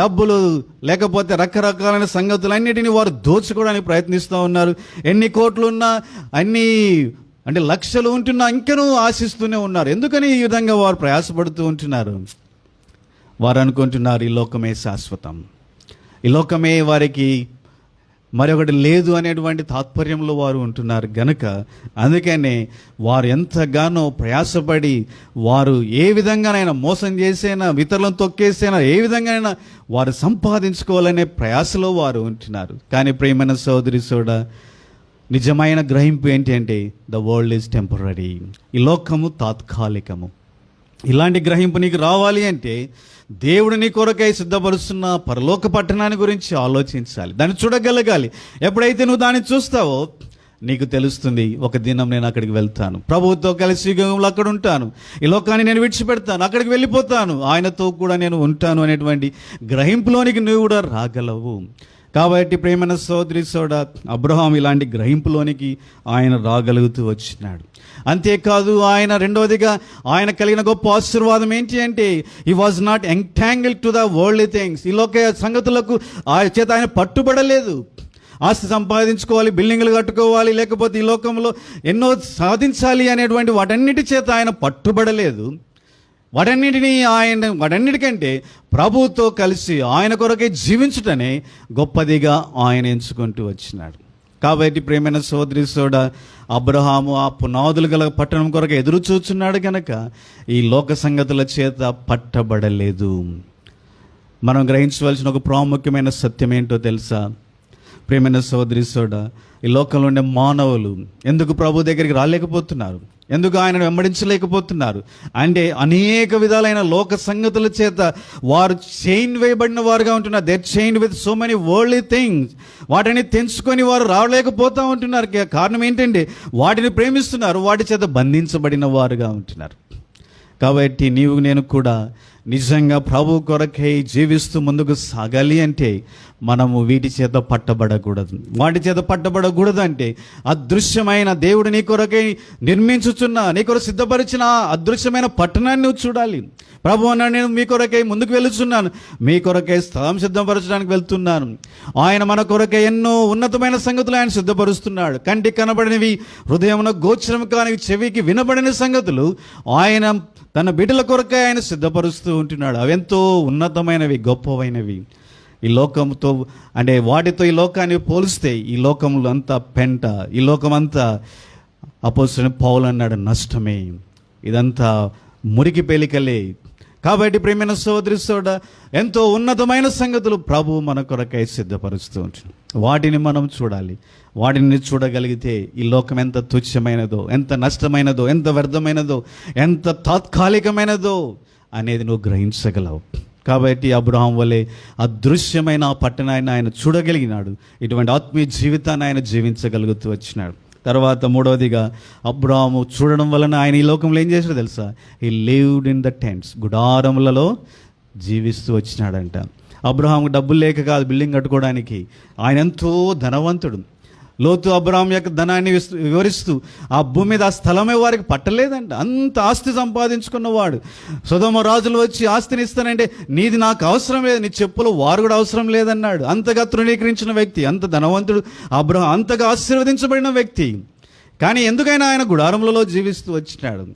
డబ్బులు లేకపోతే రకరకాలైన సంగతులన్నిటినీ వారు దోచుకోవడానికి ప్రయత్నిస్తూ ఉన్నారు. ఎన్ని కోట్లున్నా, అన్ని అంటే లక్షలు ఉంటున్నా ఇంకనూ ఆశిస్తూనే ఉన్నారు. ఎందుకని ఈ విధంగా వారు ప్రయాసపడుతూ ఉంటున్నారు? వారు అనుకుంటున్నారు ఈ లోకమే శాశ్వతం, ఈ లోకమే వారికి మరొకటి లేదు అనేటువంటి తాత్పర్యంలో వారు ఉంటున్నారు గనుక అందుకనే వారు ఎంతగానో ప్రయాసపడి వారు ఏ విధంగానైనా మోసం చేసైనా, ఇతరులను తొక్కేసైనా, ఏ విధంగానైనా వారు సంపాదించుకోవాలనే ప్రయాసలో వారు ఉంటున్నారు. కానీ ప్రియమైన సోదరి సోడా, నిజమైన గ్రహింపు ఏంటి అంటే, ద వరల్డ్ ఈజ్ టెంపరరీ, ఈ లోకము తాత్కాలికము. ఇలాంటి గ్రహింపు నీకు రావాలి అంటే దేవుడు నీ కొరకై సిద్ధపరుస్తున్న పరలోక పట్టణాన్ని గురించి ఆలోచించాలి, దాన్ని చూడగలగాలి. ఎప్పుడైతే నువ్వు దాన్ని చూస్తావో నీకు తెలుస్తుంది, ఒక దినం నేను అక్కడికి వెళ్తాను, ప్రభువుతో కలిసి యుగంలో అక్కడ ఉంటాను, ఈ లోకాన్ని నేను విడిచిపెడతాను, అక్కడికి వెళ్ళిపోతాను, ఆయనతో కూడా నేను ఉంటాను అనేటువంటి గ్రహింపులోనికి నువ్వు కూడా రాగలవు. కాబట్టి ప్రేమైన సోదరి సోడా, అబ్రహాం ఇలాంటి గ్రహింపులోనికి ఆయన రాగలుగుతూ వచ్చినాడు. అంతేకాదు, ఆయన రెండవదిగా ఆయన కలిగిన గొప్ప ఆశీర్వాదం ఏంటి అంటే, he was not entangled to the worldly things. ఈ లోక సంగతులకు చేత ఆయన పట్టుబడలేదు. ఆస్తి సంపాదించుకోవాలి, బిల్డింగులు కట్టుకోవాలి, లేకపోతే ఈ లోకంలో ఎన్నో సాధించాలి అనేటువంటి వాటన్నిటి చేత ఆయన పట్టుబడలేదు. వాటన్నిటికంటే ప్రభువుతో కలిసి ఆయన కొరకే జీవించుటనే గొప్పదిగా ఆయన ఎంచుకుంటూ వచ్చినాడు. కాబట్టి ప్రేమైన సోదరి సోడా, అబ్రహాము ఆ పునాదులు గల పట్టణం కొరకు ఎదురు చూచున్నాడు కనుక ఈ లోక సంగతుల చేత పట్టబడలేదు. మనం గ్రహించవలసిన ఒక ప్రాముఖ్యమైన సత్యం ఏంటో తెలుసా? ప్రేమైన సోదరి సోడా, ఈ లోకంలో ఉండే మానవులు ఎందుకు ప్రభు దగ్గరికి రాలేకపోతున్నారు, ఎందుకు ఆయనను వెంబడించలేకపోతున్నారు అంటే, అనేక విధాలైన లోక సంగతుల చేత వారు చైన్ వేయబడిన వారుగా ఉంటున్నారు. They chain with so many worldly things. వాటిని తెంచుకొని వారు రాలేకపోతూ ఉంటున్నారు. కారణం ఏంటంటే, వాటిని ప్రేమిస్తున్నారు, వాటి చేత బంధించబడిన వారుగా ఉంటున్నారు. కాబట్టి నేను కూడా నిజంగా ప్రభు కొరకై జీవిస్తూ ముందుకు సాగాలి అంటే మనము వీటి చేత పట్టబడకూడదు. వాటి చేత పట్టబడకూడదు అంటే అదృశ్యమైన దేవుడు నీ కొరకై నిర్మించుచున్న, నీ కొరకు సిద్ధపరిచిన అదృశ్యమైన పట్టణాన్ని నువ్వు చూడాలి. ప్రభు అన్నాడు, నేను మీ కొరకై ముందుకు వెళుతున్నాను, మీ కొరకై స్థలం సిద్ధపరచడానికి వెళ్తున్నాను. ఆయన మన కొరకై ఎన్నో ఉన్నతమైన సంగతులు ఆయన సిద్ధపరుస్తున్నాడు. కంటికి కనబడినవి, హృదయమున గోచరం కానివి, చెవికి వినబడిన సంగతులు ఆయన తన బిడ్డల కొరకై ఆయన సిద్ధపరుస్తూ ఉంటున్నాడు. అవెంతో ఉన్నతమైనవి, గొప్పవైనవి. ఈ లోకంతో అంటే వాటితో ఈ లోకాన్ని పోలిస్తే ఈ లోకంలో అంతా పెంట, ఈ లోకమంతా అపోస్తలుడైన పౌలు అన్నాడు నష్టమే, ఇదంతా మురికి పేలికలే. కాబట్టి ప్రియమైన సోదరి ఎంతో ఉన్నతమైన సంగతులు ప్రభు మన కొరకై సిద్ధపరుస్తూ ఉంటాడు. వాటిని మనం చూడాలి. వాటిని చూడగలిగితే ఈ లోకం ఎంత తుచ్చమైనదో, ఎంత నష్టమైనదో, ఎంత వ్యర్థమైనదో, ఎంత తాత్కాలికమైనదో అనేది నువ్వు గ్రహించగలవు. కాబట్టి అబ్రహాం వలె అదృశ్యమైన ఆ పట్టణాన్ని ఆయన చూడగలిగినాడు. ఇటువంటి ఆత్మీయ జీవితాన్ని ఆయన జీవించగలుగుతూ వచ్చినాడు. తర్వాత మూడవదిగా అబ్రహాము చూడడం వలన ఆయన ఈ లోకంలో ఏం చేశాడో తెలుసా? He lived in the tents, గుడారములలో జీవిస్తూ వచ్చినాడంట. అబ్రహాంకు డబ్బులు లేక కాదు బిల్డింగ్ కట్టుకోవడానికి, ఆయన ఎంతో ధనవంతుడు. లోతు అబ్రహాం యొక్క ధనాన్ని వివరిస్తూ ఆ భూమి మీద ఆ స్థలమే వారికి పట్టలేదంట. అంత ఆస్తి సంపాదించుకున్నవాడు. సొదొమ రాజులు వచ్చి ఆస్తిని ఇస్తానంటే నీది నాకు అవసరం లేదు, నీ చెప్పులు వారు కూడా అవసరం లేదన్నాడు. అంతగా తృణీకరించిన వ్యక్తి, అంత ధనవంతుడు అబ్రహాం, అంతగా ఆశీర్వదించబడిన వ్యక్తి. కానీ ఎందుకైనా ఆయన గుడారములలో జీవిస్తూ వచ్చినాడు.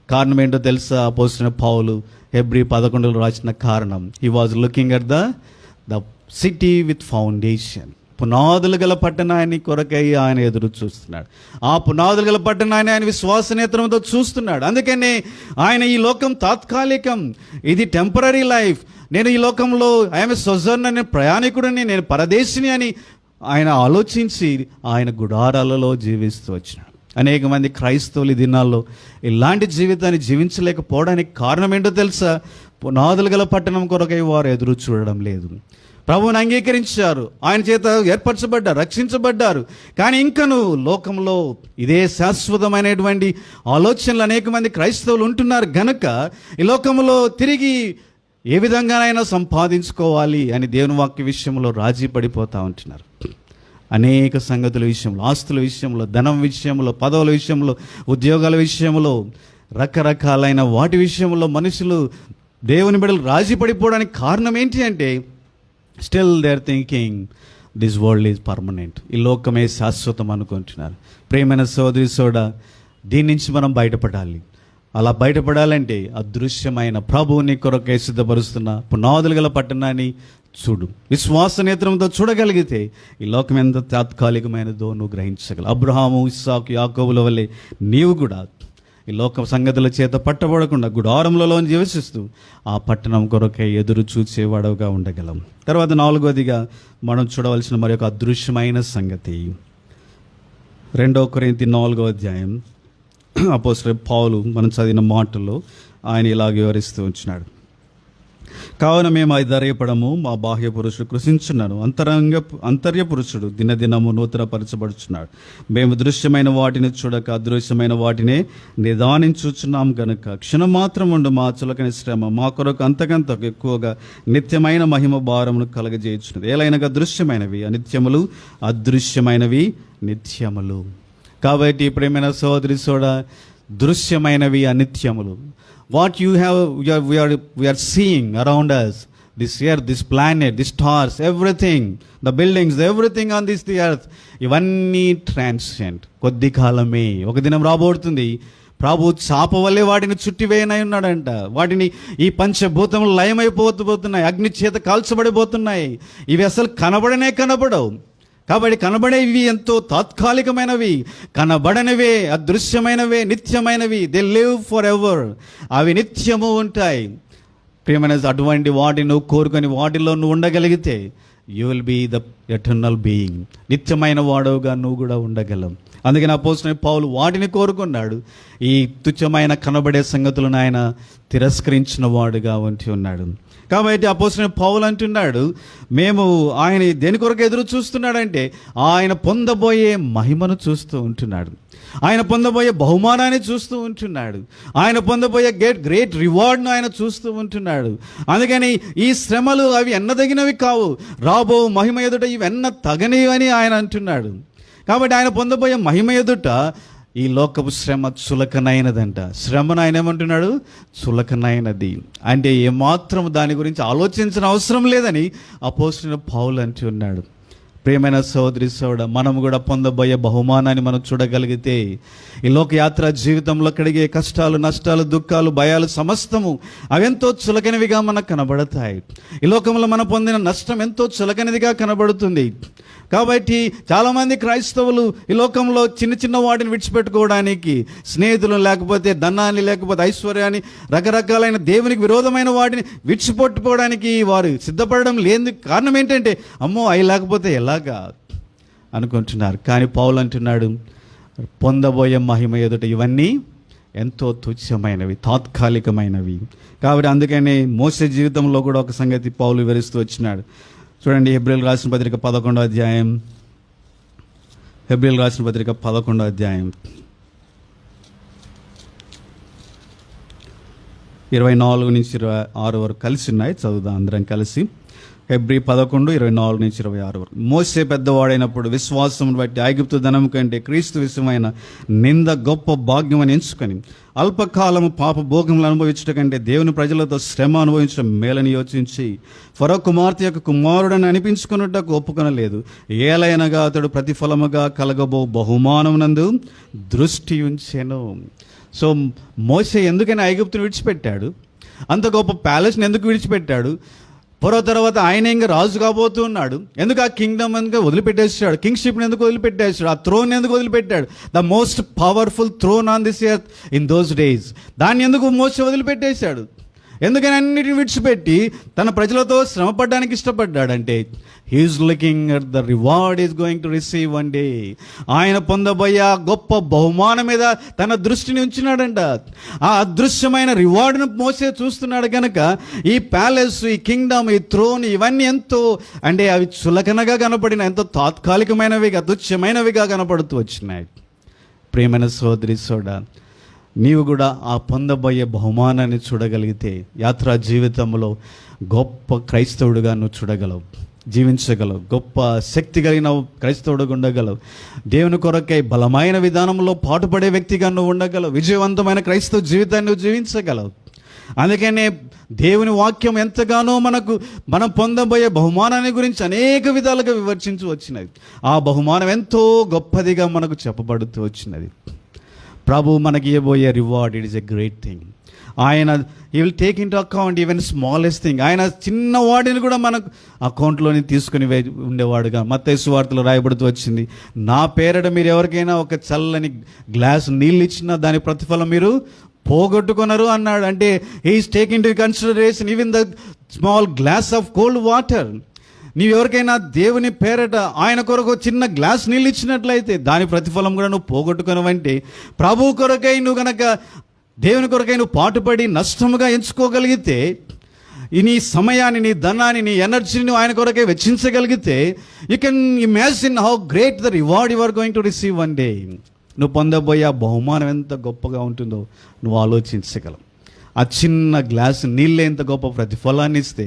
కారణం ఏంటో తెలుసా? అపోస్తలుడైన పౌలు హెబ్రీ 11లో రాసిన కారణం, he was looking at the city with foundation. పునాదులు గల పట్టణాన్ని కొరకై ఆయన ఎదురు చూస్తున్నాడు. ఆ పునాదులు గల పట్టణాన్ని ఆయన విశ్వాసనేత్రంతో చూస్తున్నాడు. అందుకని ఆయన ఈ లోకం తాత్కాలికం, ఇది టెంపరీ లైఫ్, నేను ఈ లోకంలో ఐఎమ్ సొజర్నర్, నేను ప్రయాణికుడిని, నేను పరదేశిని అని ఆయన ఆలోచించి ఆయన గుడారాలలో జీవిస్తూ వచ్చినాడు. అనేక మంది క్రైస్తవులు ఈ దినాల్లో ఇలాంటి జీవితాన్ని జీవించలేకపోవడానికి కారణం ఏంటో తెలుసా? పునాదులు గల పట్టణం కొరకై వారు ఎదురు చూడడం లేదు. ప్రభువుని అంగీకరించారు, ఆయన చేత ఏర్పరచబడ్డారు, రక్షించబడ్డారు. కానీ ఇంకను లోకంలో ఇదే శాశ్వతమైనటువంటి ఆలోచనలు అనేక మంది క్రైస్తవులు ఉంటున్నారు గనుక ఈ లోకంలో తిరిగి ఏ విధంగానైనా సంపాదించుకోవాలి అని దేవుని వాక్య విషయంలో రాజీ పడిపోతూ ఉంటున్నారు. అనేక సంగతుల విషయంలో, ఆస్తుల విషయంలో, ధనం విషయంలో, పదవుల విషయంలో, ఉద్యోగాల విషయంలో, రకరకాలైన వాటి విషయంలో మనుషులు దేవుని బిడ్డలు రాజీ పడిపోవడానికి కారణం ఏంటి అంటే still they are thinking this world is permanent, ఈ లోకమే శాశ్వతం అనుకుంటున్నారు. ప్రేమైన సోదరి దీని నుంచి మనం బయటపడాలి. అలా బయటపడాలంటే అదృశ్యమైన ప్రభువుని కొరకై సిద్ధపరుస్తున్న పునాదులు గల పట్టణాన్ని చూడు. విశ్వాస నేత్రంతో చూడగలిగితే ఈ లోకం ఎంత తాత్కాలికమైనదో నువ్వు గ్రహించగలవు. అబ్రహాము, ఇస్సాకు, యాకోబుల వల్లే నీవు కూడా ఈ లోక సంగతుల చేత పట్టబడకుండా గుడారములలో జీవిస్తూ ఆ పట్టణం కొరకై ఎదురు చూచేవాడుగా ఉండగలం. తర్వాత నాలుగోదిగా మనం చూడవలసిన మరి ఒక అదృశ్యమైన సంగతి 2 కొరింథీ 4వ అధ్యాయం అపోస్తలుడైన పౌలు మనం చదివిన మాటల్లో ఆయన ఇలా వివరిస్తూ ఉంటున్నాడు. కావున మేము ఐదర్యపడము, మా బాహ్య పురుషుడు కృషించున్నాను, అంతర్య పురుషుడు దినదినము నూతనపరచబడుచున్నాడు. మేము దృశ్యమైన వాటిని చూడక అదృశ్యమైన వాటినే నిదానించుచున్నాం గనుక క్షణం మాత్రం ఉండు మా చులకని శ్రమ మా కొరకు అంతకంత ఎక్కువగా నిత్యమైన మహిమ భారమును కలగజేయుచున్నది. ఏలైనగా దృశ్యమైనవి అనిత్యములు, అదృశ్యమైనవి నిత్యములు. కాబట్టి ప్రేమైన సోదరి దృశ్యమైనవి అనిత్యములు. What you have, we are seeing around us, this earth, this planet, the stars, everything, the buildings, everything on this the earth, ఇవన్నీ ట్రాన్సియంట్, కొద్ది కాలమే. ఒక దినం రాబోతుంది ప్రభు చాప వల్లే వాటిని చుట్టివేయనై ఉన్నాడంట. వాటిని ఈ పంచభూతములు లయమైపోతున్నాయి, అగ్ని చేత కాల్చబడిపోతున్నాయి. ఇవి అసలు కనబడవు. కాబట్టి కనబడేవి ఎంతో తాత్కాలికమైనవి, కనబడనివే అదృశ్యమైనవే నిత్యమైనవి. దే లివ్ ఫర్ ఎవర్, అవి నిత్యము ఉంటాయి. ప్రియమైన అటువంటి వాటిని నువ్వు కోరుకొని వాటిలో నువ్వు ఉండగలిగితే you will be the eternal being, నిత్యమైన వాడవుగా నువ్వు కూడా ఉండగలవు. అందుకని అపోస్తలుడైన పౌలు వాటిని కోరుకున్నాడు. ఈ తుచ్చమైన కనబడే సంగతులను ఆయన తిరస్కరించిన వాడుగా ఉంటూ ఉన్నాడు. కాబట్టి అపోస్తలుడైన పౌలు అంటున్నాడు, మేము ఆయన దేని కొరకు ఎదురు చూస్తున్నాడంటే ఆయన పొందబోయే మహిమను చూస్తూ ఉంటున్నాడు, ఆయన పొందబోయే బహుమానాన్ని చూస్తూ ఉంటున్నాడు, ఆయన పొందబోయే గ్రేట్ రివార్డ్ను ఆయన చూస్తూ ఉంటున్నాడు. అందుకని ఈ శ్రమలు అవి ఎన్నదగినవి కావు, రాబో మహిమ ఎదుట ఇవి ఎన్న తగనివని ఆయన అంటున్నాడు. కాబట్టి ఆయన పొందబోయే మహిమ ఎదుట ఈ లోకపు శ్రమ చులకనైనదంట. శ్రమను ఆయన ఏమంటున్నాడు? చులకనైనది. అంటే ఏమాత్రం దాని గురించి ఆలోచించిన అవసరం లేదని అపోస్తలుడైన పౌలు అంటున్నాడు. ప్రియమైన సోదరి సోదరుడా, మనము కూడా పొందబోయే బహుమానాన్ని మనం చూడగలిగితే ఈ లోకయాత్ర జీవితంలో కలిగే కష్టాలు, నష్టాలు, దుఃఖాలు, భయాలు సమస్తము అవెంతో చులకనివిగా మనకు కనబడతాయి. ఈ లోకంలో మనం పొందిన నష్టం ఎంతో చులకనిదిగా కనబడుతుంది. కాబట్టి చాలామంది క్రైస్తవులు ఈ లోకంలో చిన్న చిన్న వాటిని విడిచిపెట్టుకోవడానికి, స్నేహితులు లేకపోతే ధనాన్ని లేకపోతే ఐశ్వర్యాన్ని, రకరకాలైన దేవునికి విరోధమైన వాటిని విడిచిపెట్టుకోవడానికి వారు సిద్ధపడడం లేని కారణం ఏంటంటే, అమ్మో అవి లేకపోతే ఎలాగా అనుకుంటున్నారు. కానీ పౌలు అంటున్నాడు, పొందబోయే మహిమ ఎదుట ఇవన్నీ ఎంతో తుచ్చమైనవి, తాత్కాలికమైనవి. కాబట్టి అందుకని మోసే జీవితంలో కూడా ఒక సంగతి పౌలు వివరిస్తూ వచ్చినాడు. చూడండి, హెబ్రీయులకు రాసిన పత్రిక 11వ అధ్యాయం, హెబ్రీయులకు రాసిన పత్రిక 11వ అధ్యాయం 24 నుంచి 26 వరకు కలిసి ఉన్నాయి, చదువుదాం అందరం కలిసి. హెబ్రీ 11, 24 నుంచి 26 వరకు. మోసే పెద్దవాడైనప్పుడు విశ్వాసం బట్టి ఐగుప్తు ధనం కంటే క్రీస్తు విషయమైన నింద గొప్ప భాగ్యం అని ఎంచుకొని అల్పకాలము పాప భోగములు అనుభవించట కంటే దేవుని ప్రజలతో శ్రమ అనుభవించడం మేలని యోచించి ఫరో కుమార్తె యొక్క కుమారుడని అనిపించుకున్నట్టుకు ఒప్పుకొనలేదు. ఏలైనగా అతడు ప్రతిఫలముగా కలగబో బహుమానమునందు దృష్టి ఉంచెను. సో మోసే ఎందుకని ఐగుప్తుని విడిచిపెట్టాడు? అంత గొప్ప ప్యాలెస్ని ఎందుకు విడిచిపెట్టాడు? ఫరో తర్వాత ఆయన ఇంకా రాజు కాబోతూ ఉన్నాడు. ఎందుకు ఆ కింగ్డమ్ ఎందుకు వదిలిపెట్టేసాడు? కింగ్షిప్ని ఎందుకు వదిలిపెట్టేసాడు? ఆ థ్రోన్ ఎందుకు వదిలిపెట్టాడు? The most powerful throne on this earth in those days. దాన్ని ఎందుకు మోసే వదిలిపెట్టేశాడు? ఎందుకని అన్నిటిని విడిచిపెట్టి తన ప్రజలతో శ్రమపడడానికి ఇష్టపడ్డాడంటే, he is looking at the reward is going to receive one day. ఆయన పొందబోయే గొప్ప బహుమానం మీద తన దృష్టిని ఉంచినాడంట. ఆ అదృశ్యమైన రివార్డును మోసే చూస్తున్నాడు కనుక ఈ ప్యాలెస్, ఈ కింగ్డమ్, ఈ థ్రోన్ ఇవన్నీ ఎంతో అంటే అవి చులకనగా కనపడిన, ఎంతో తాత్కాలికమైనవిగా, తుచ్చమైనవిగా కనపడుతూ వచ్చినాయి. ప్రియమైన సోదరి సోడా, నీవు కూడా ఆ పొందబోయే బహుమానాన్ని చూడగలిగితే యాత్రా జీవితంలో గొప్ప క్రైస్తవుడుగా నువ్వు చూడగలవు, జీవించగలవు, గొప్ప శక్తి కలిగిన క్రైస్తవుడుగా ఉండగలవు. దేవుని కొరకై బలమైన విధానంలో పాటుపడే వ్యక్తిగా నువ్వు ఉండగలవు. విజయవంతమైన క్రైస్తవ జీవితాన్ని నువ్వు జీవించగలవు. అందుకనే దేవుని వాక్యం ఎంతగానో మనం పొందబోయే బహుమానాన్ని గురించి అనేక విధాలుగా వివరించు వచ్చినది. ఆ బహుమానం ఎంతో గొప్పదిగా మనకు చెప్పబడుతూ వచ్చినది. ప్రభు మనకి ఇవ్వబోయే reward, it is a great thing. ఆయన he will take into account even smallest thing. ఆయన చిన్న వాటిని కూడా మనకు అకౌంట్లోని తీసుకుని ఉండేవాడుగా. మత్తయి సువార్తలో రాయబడుతూ వచ్చింది, నా పేరట మీరు ఎవరికైనా ఒక చల్లని గ్లాస్ నీళ్ళు ఇచ్చినా దాని ప్రతిఫలం మీరు పోగొట్టుకున్నారు అన్నాడు. అంటే he is taking to consideration even the small glass of cold water. నీవెవరికైనా దేవుని పేరట ఆయన కొరకు చిన్న గ్లాస్ నీళ్ళు ఇచ్చినట్లయితే దాని ప్రతిఫలం కూడా నువ్వు పోగొట్టుకున్నావంటే, ప్రభు కొరకై నువ్వు కనుక దేవుని కొరకై నువ్వు పాటుపడి నష్టముగా ఎంచుకోగలిగితే, నీ సమయాన్ని, నీ ధనాన్ని, నీ ఎనర్జీని నువ్వు ఆయన కొరకై వెచ్చించగలిగితే, you can imagine how great the reward you are going to receive one day. నువ్వు పొందబోయే ఆ బహుమానం ఎంత గొప్పగా ఉంటుందో నువ్వు ఆలోచించగలవు. ఆ చిన్న గ్లాస్ నీళ్ళే ఎంత గొప్ప ప్రతిఫలాన్ని ఇస్తే,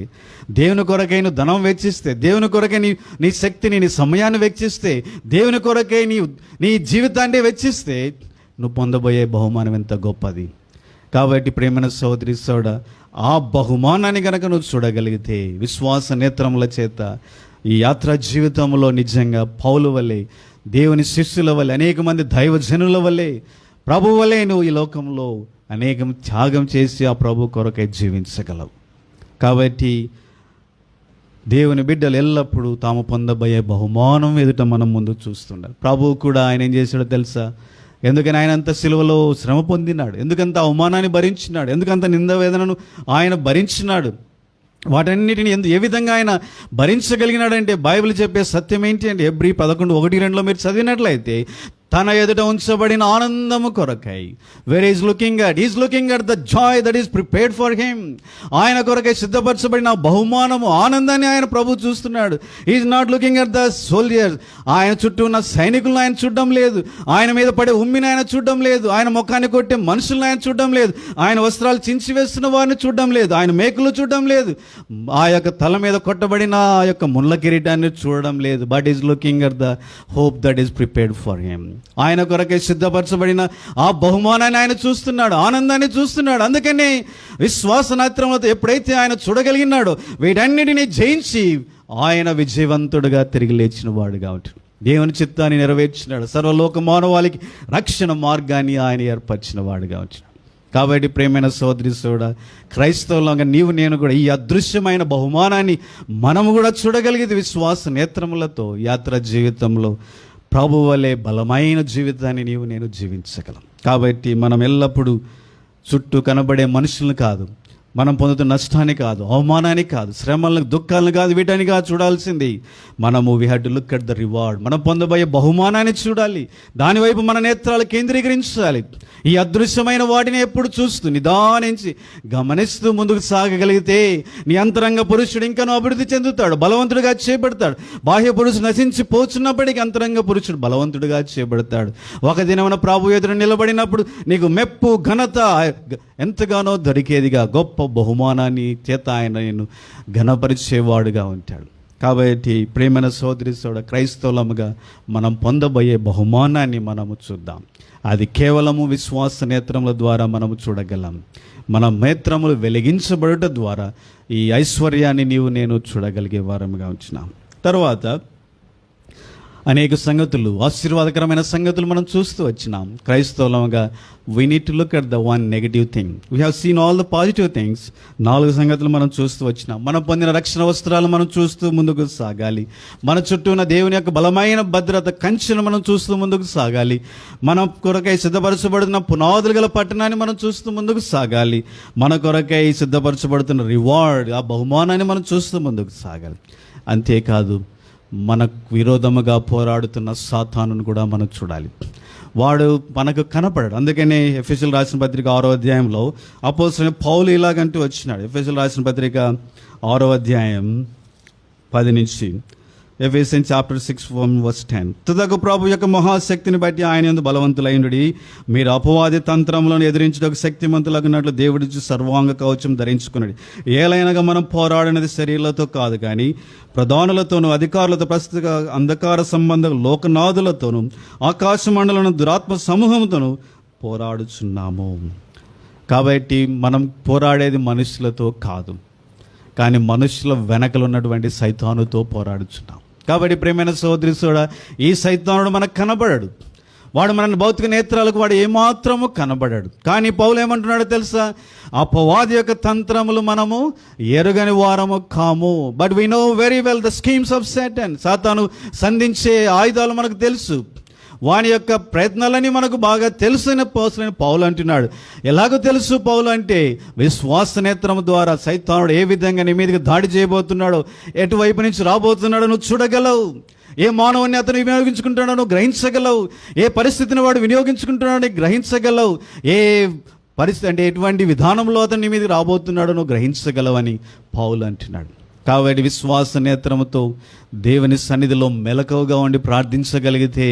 దేవుని కొరకై నువ్వు ధనం వెచ్చిస్తే, దేవుని కొరకై నీ శక్తిని, నీ సమయాన్ని వెచ్చిస్తే, దేవుని కొరకై నీ జీవితాన్ని వెచ్చిస్తే నువ్వు పొందబోయే బహుమానం ఎంత గొప్పది. కాబట్టి ప్రేమైన సోదరి సోడా, ఆ బహుమానాన్ని కనుక నువ్వు చూడగలిగితే విశ్వాస నేత్రముల చేత ఈ యాత్రా జీవితంలో నిజంగా పౌలు వలె, దేవుని శిష్యుల వలె, అనేక మంది దైవజనుల వలె, ప్రభు వలె నువ్వు ఈ లోకంలో అనేకం త్యాగం చేసి ఆ ప్రభు కొరకై జీవించగలవు. కాబట్టి దేవుని బిడ్డలు ఎల్లప్పుడూ తాము పొందబోయే బహుమానం ఎదుట మనం ముందు చూస్తుండాలి. ప్రభువు కూడా ఆయన ఏం చేశాడో తెలుసా? ఎందుకని ఆయన అంత సిలువలో శ్రమ పొందినాడు, ఎందుకంత అవమానాన్ని భరించినాడు, ఎందుకంత నింద వేదనను ఆయన భరించినాడు, వాటన్నిటిని ఏ విధంగా ఆయన భరించగలిగినాడంటే బైబిల్ చెప్పే సత్యం ఏంటి అంటే, హెబ్రీ 11:1-2 మీరు చదివినట్లయితే తన ఎదుట ఉంచబడిన ఆనందము కొరకై. Where is looking at the Joy that is prepared for him. ఆయన కొరకై సిద్ధపరచబడిన బహుమానము, ఆనందాన్ని ఆయన ప్రభు చూస్తున్నాడు. Is not looking at the soldiers. ఆయన చుట్టూ ఉన్న సైనికులను ఆయన చూడడం లేదు, ఆయన మీద పడే ఉమ్మిని ఆయన చూడడం లేదు, ఆయన ముఖాన్ని కొట్టే మనుషులను ఆయన చూడడం లేదు, ఆయన వస్త్రాలు చించి వేస్తున్న వారిని చూడడం లేదు, ఆయన మేకులు చూడడం లేదు, ఆ యొక్క తల మీద కొట్టబడిన ఆ యొక్క ముళ్ళ కిరీటాన్ని చూడడం లేదు. But is looking at the hope that is prepared for him. ఆయన కొరకే సిద్ధపరచబడిన ఆ బహుమానాన్ని ఆయన చూస్తున్నాడు, ఆనందాన్ని చూస్తున్నాడు. అందుకని విశ్వాస నేత్రములతో ఎప్పుడైతే ఆయన చూడగలిగినాడో వీటన్నిటిని జయించి ఆయన విజయవంతుడుగా తిరిగి లేచిన వాడుగా ఉంటాడు. దేవుని చిత్తాన్ని నెరవేర్చినాడు. సర్వలోక మానవాళికి రక్షణ మార్గాన్ని ఆయన ఏర్పరిచిన వాడుగా ఉంటాడు. కాబట్టి ప్రేమైన సోదరి సోడా, క్రైస్తవులంగా నీవు నేను కూడా ఈ అదృశ్యమైన బహుమానాన్ని మనము కూడా చూడగలిగేది విశ్వాస నేత్రములతో. యాత్ర జీవితంలో ప్రభు వలె బలమైన జీవితాన్ని నీవు నేను జీవించగలం. కాబట్టి మనం ఎల్లప్పుడూ చుట్టూ కనబడే మనుషులను కాదు, మనం పొందుతున్న నష్టాన్ని కాదు, అవమానాన్ని కాదు, శ్రమలను, దుఃఖాలను కాదు, వీటని కాదు చూడాల్సింది. మనము we have to look at the reward. మనం పొందబోయే బహుమానాన్ని చూడాలి, దానివైపు మన నేత్రాలు కేంద్రీకరించాలి. ఈ అదృశ్యమైన వాటిని ఎప్పుడు చూస్తూ నిదానించి గమనిస్తూ ముందుకు సాగగలిగితే నీ అంతరంగ పురుషుడు ఇంకనూ అభివృద్ధి చెందుతాడు, బలవంతుడిగా చేయబడతాడు. బాహ్య పురుషుడు నశించి పోచున్నప్పటికీ అంతరంగ పురుషుడు బలవంతుడిగా చేయబడతాడు. ఒక దినమున ప్రభు ఎదురు నిలబడినప్పుడు నీకు మెప్పు, ఘనత ఎంతగానో దొరికేదిగా గొప్ప బహుమానాన్ని చేత ఆయన నేను ఘనపరిచేవాడుగా ఉంటాడు. కాబట్టి ప్రేమైన సోదరి సోడ, క్రైస్తవులముగా మనం పొందబోయే బహుమానాన్ని మనము చూద్దాం. అది కేవలము విశ్వాస నేత్రముల ద్వారా మనము చూడగలం. మన నేత్రములు వెలిగించబడుట ద్వారా ఈ ఐశ్వర్యాన్ని నీవు నేను చూడగలిగే వారముగా ఉంచినాం. తర్వాత అనేక సంగతులు, ఆశీర్వాదకరమైన సంగతులు మనం చూస్తూ వచ్చినాం. క్రైస్తవులముగా we need to look at the one negative thing. We have seen all the positive things. 4 సంగతులు మనం చూస్తూ వచ్చినాం. మనం పొందిన రక్షణ వస్త్రాలు మనం చూస్తూ ముందుకు సాగాలి. మన చుట్టూ ఉన్న దేవుని యొక్క బలమైన భద్రత కంచెను మనం చూస్తూ ముందుకు సాగాలి. మన కొరకై సిద్ధపరచబడుతున్న పునాదులు గల పట్టణాన్ని మనం చూస్తూ ముందుకు సాగాలి. మన కొరకై సిద్ధపరచబడుతున్న రివార్డ్, ఆ బహుమానాన్ని మనం చూస్తూ ముందుకు సాగాలి. అంతేకాదు, మనకు విరోధముగా పోరాడుతున్న సాతానును కూడా మనం చూడాలి. వాడు మనకు కనపడాడు. అందుకనే ఎఫెసీయులకు రాసిన పత్రిక 6వ అధ్యాయంలో అపోస్తలుడైన పౌలు ఇలాగంటూ వచ్చినాడు. ఎఫెసీయులకు రాసిన పత్రిక 6వ అధ్యాయం 10 నుంచి, ఎఫెసియన్స్ చాప్టర్ 6:10. తుదకు ప్రభు యొక్క మహాశక్తిని బట్టి ఆయన యందు బలవంతులైనడి మీరు అపవాది తంత్రములను ఎదిరించుటకు శక్తిమంతులగునట్లు దేవుడిచ్చి సర్వాంగ కవచం ధరించుకున్నది. ఏలైనగా మనం పోరాడినది శరీరాలతో కాదు, కానీ ప్రధానులతోనూ, అధికారులతో, ప్రస్తుత అంధకార సంబంధ లోకనాథులతోనూ, ఆకాశ మండలం దురాత్మ సమూహంతోనూ పోరాడుచున్నాము. కాబట్టి మనం పోరాడేది మనుషులతో కాదు, కానీ మనుషుల వెనకలు ఉన్నటువంటి సైతానుతో పోరాడుచున్నాం. కాబట్టి ప్రేమైన సోదరి సోడా, ఈ సైతానుడు మనకు కనబడాడు. వాడు మన భౌతిక నేత్రాలకు వాడు ఏమాత్రము కనబడాడు. కానీ పౌలు ఏమంటున్నాడో తెలుసా? అపవాది యొక్క తంత్రములు మనము ఎరుగని వారము కాము. But we know very well the schemes of Satan. సాతాను సంధించే ఆయుధాలు మనకు తెలుసు, వాని యొక్క ప్రయత్నాలని మనకు బాగా తెలుసైన పౌలు పౌలు అంటున్నాడు. ఎలాగో తెలుసు పౌలు అంటే, విశ్వాస నేత్రం ద్వారా సైతానుడు ఏ విధంగా నీ మీదకి దాడి చేయబోతున్నాడో, ఎటువైపు నుంచి రాబోతున్నాడో నువ్వు చూడగలవు. ఏ మానవుని అతను వినియోగించుకుంటాడో నువ్వు గ్రహించగలవు. ఏ పరిస్థితిని వాడు వినియోగించుకుంటున్నాడో గ్రహించగలవు. ఏ పరిస్థితి అంటే ఎటువంటి విధానంలో అతను నీ మీదకి రాబోతున్నాడో నువ్వు గ్రహించగలవని పౌలు అంటున్నాడు. కాబట్టి విశ్వాస నేత్రముతో దేవుని సన్నిధిలో మెలకువగా ఉండి ప్రార్థించగలిగితే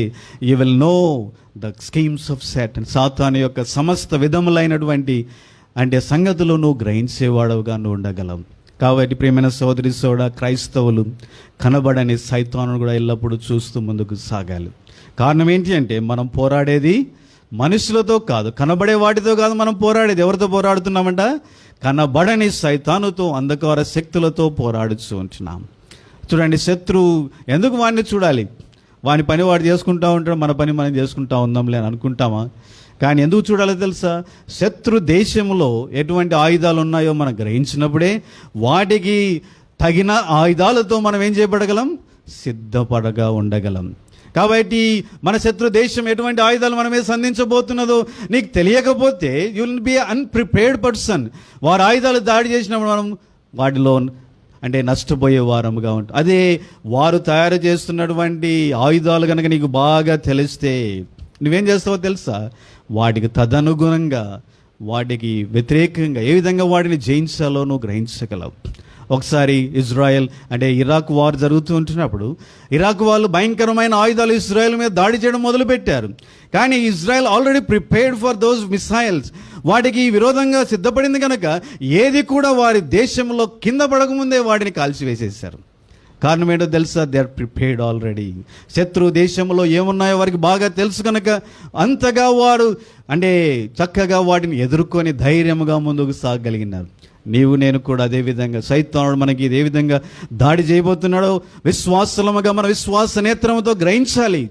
you will know the schemes of Satan. సాతాను యొక్క సమస్త విధములైనటువంటి అంటే సంగతులు నువ్వు గ్రహించేవాడవుగా నువ్వు ఉండగలవు. కాబట్టి ప్రియమైన సోదరి సోడా, క్రైస్తవులు కనబడని సైతానును కూడా ఎల్లప్పుడూ చూస్తూ ముందుకు సాగాలి. కారణం ఏంటి అంటే, మనం పోరాడేది మనుషులతో కాదు, కనబడే వాటితో కాదు. మనం పోరాడేది ఎవరితో పోరాడుతున్నామంట? కనబడని సైతానుతో, అంధకార శక్తులతో పోరాడుతూ ఉంటున్నాం. చూడండి, శత్రువు ఎందుకు వాడిని చూడాలి? వాని పని వాడు చేసుకుంటూ ఉంటాడు, మన పని మనం చేసుకుంటూ ఉందాంలే అని అనుకుంటామా? కానీ ఎందుకు చూడాలో తెలుసా? శత్రు దేశంలో ఎటువంటి ఆయుధాలు ఉన్నాయో మనం గ్రహించినప్పుడే వాటికి తగిన ఆయుధాలతో మనం ఏం చేయబడగలం? సిద్ధపడగా ఉండగలం. కాబట్టి మన శత్రు దేశం ఎటువంటి ఆయుధాలు మన మీద సంధించబోతున్నదో నీకు తెలియకపోతే you will be unprepared person. వారు ఆయుధాలు దాడి చేసినప్పుడు మనం వాటిలో అంటే నష్టపోయే వారముగా ఉంటాం. అదే వారు తయారు చేస్తున్నటువంటి ఆయుధాలు కనుక నీకు బాగా తెలిస్తే, నువ్వేం చేస్తావో తెలుసా? వాటికి తదనుగుణంగా, వాటికి వ్యతిరేకంగా ఏ విధంగా వాటిని జయించాలో నువ్వు గ్రహించగలవు. ఒకసారి ఇజ్రాయెల్ అంటే ఇరాక్ వార్ జరుగుతూ ఉంటున్నప్పుడు ఇరాక్ వాళ్ళు భయంకరమైన ఆయుధాలు ఇజ్రాయెల్ మీద దాడి చేయడం మొదలుపెట్టారు. కానీ Israel already prepared for those missiles. వాటికి విరోధంగా సిద్ధపడింది కనుక ఏది కూడా వారి దేశంలో కింద పడకముందే వాటిని కాల్చివేసేశారు. కారణం ఏంటో తెలుసా? They are prepared already. శత్రు దేశంలో ఏమున్నాయో వారికి బాగా తెలుసు కనుక అంతగా వారు అంటే చక్కగా వాటిని ఎదుర్కొని ధైర్యంగా ముందుకు సాగగలిగినారు. నీవు నేను కూడా అదేవిధంగా సైతానుడు మనకి ఏ విధంగా దాడి చేయబోతున్నాడో విశ్వాసముగా మన విశ్వాస నేత్రంతో గ్రహించాలి,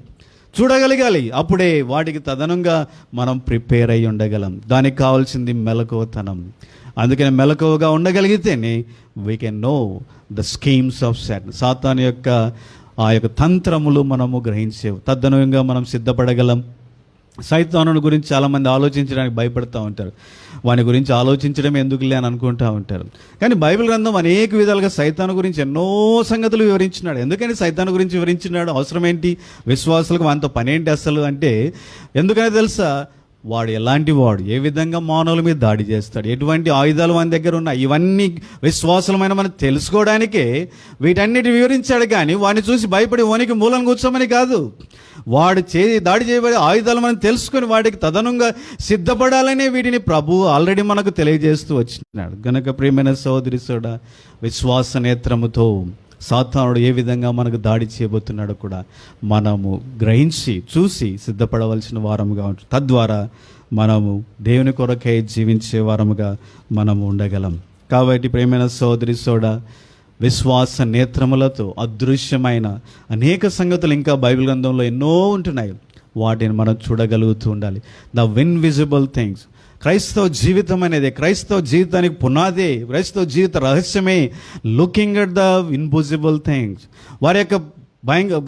చూడగలగాలి. అప్పుడే వాటికి తదనంగా మనం ప్రిపేర్ అయి ఉండగలం. దానికి కావాల్సింది మెలకువతనం. అందుకని మెలకువగా ఉండగలిగితేనే we can know the schemes of సాతాను యొక్క ఆ యొక్క తంత్రములు మనము గ్రహించేవు. తదనుగుణంగా మనం సిద్ధపడగలం. సైతానుని గురించి చాలామంది ఆలోచించడానికి భయపడుతూ ఉంటారు. వాని గురించి ఆలోచించడం ఎందుకులే అని అనుకుంటూ ఉంటారు. కానీ బైబిల్ గ్రంథం అనేక విధాలుగా సైతాను గురించి ఎన్నో సంగతులు వివరించినాడు. ఎందుకని సైతాను గురించి వివరించినాడు? అవసరం ఏంటి? విశ్వాసులకు వానితో పనేంటి అసలు అంటే, ఎందుకని తెలుసా? వాడు ఎలాంటి వాడు, ఏ విధంగా మానవుల మీద దాడి చేస్తాడు, ఎటువంటి ఆయుధాలు మన దగ్గర ఉన్నాయి, ఇవన్నీ విశ్వాసమైన మనం తెలుసుకోవడానికే వీటన్నిటి వివరించాడు. కానీ వాడిని చూసి భయపడి వానికి మూలం కూర్చోమని కాదు. వాడు దాడి చేయబడే ఆయుధాలు మనం తెలుసుకొని వాటికి తదనంగా సిద్ధపడాలనే వీటిని ప్రభు ఆల్రెడీ మనకు తెలియజేస్తూ వచ్చినాడు. గనక ప్రియమైన సోదరి సోడా, విశ్వాస నేత్రముతో సాతానుడు ఏ విధంగా మనకు దాడి చేయబోతున్నాడో కూడా మనము గ్రహించి చూసి సిద్ధపడవలసిన వారముగా ఉంటుంది. తద్వారా మనము దేవుని కొరకై జీవించే వారముగా మనము ఉండగలం. కాబట్టి ప్రియమైన సోదరి సోడా, విశ్వాస నేత్రములతో అదృశ్యమైన అనేక సంగతులు ఇంకా బైబిల్ గ్రంథంలో ఎన్నో ఉంటున్నాయి. వాటిని మనం చూడగలుగుతూ ఉండాలి. The invisible things. క్రైస్తవ జీవితం అనేది, క్రైస్తవ జీవితానికి పునాదే, క్రైస్తవ జీవిత రహస్యమే looking at the invisible things. వారి యొక్క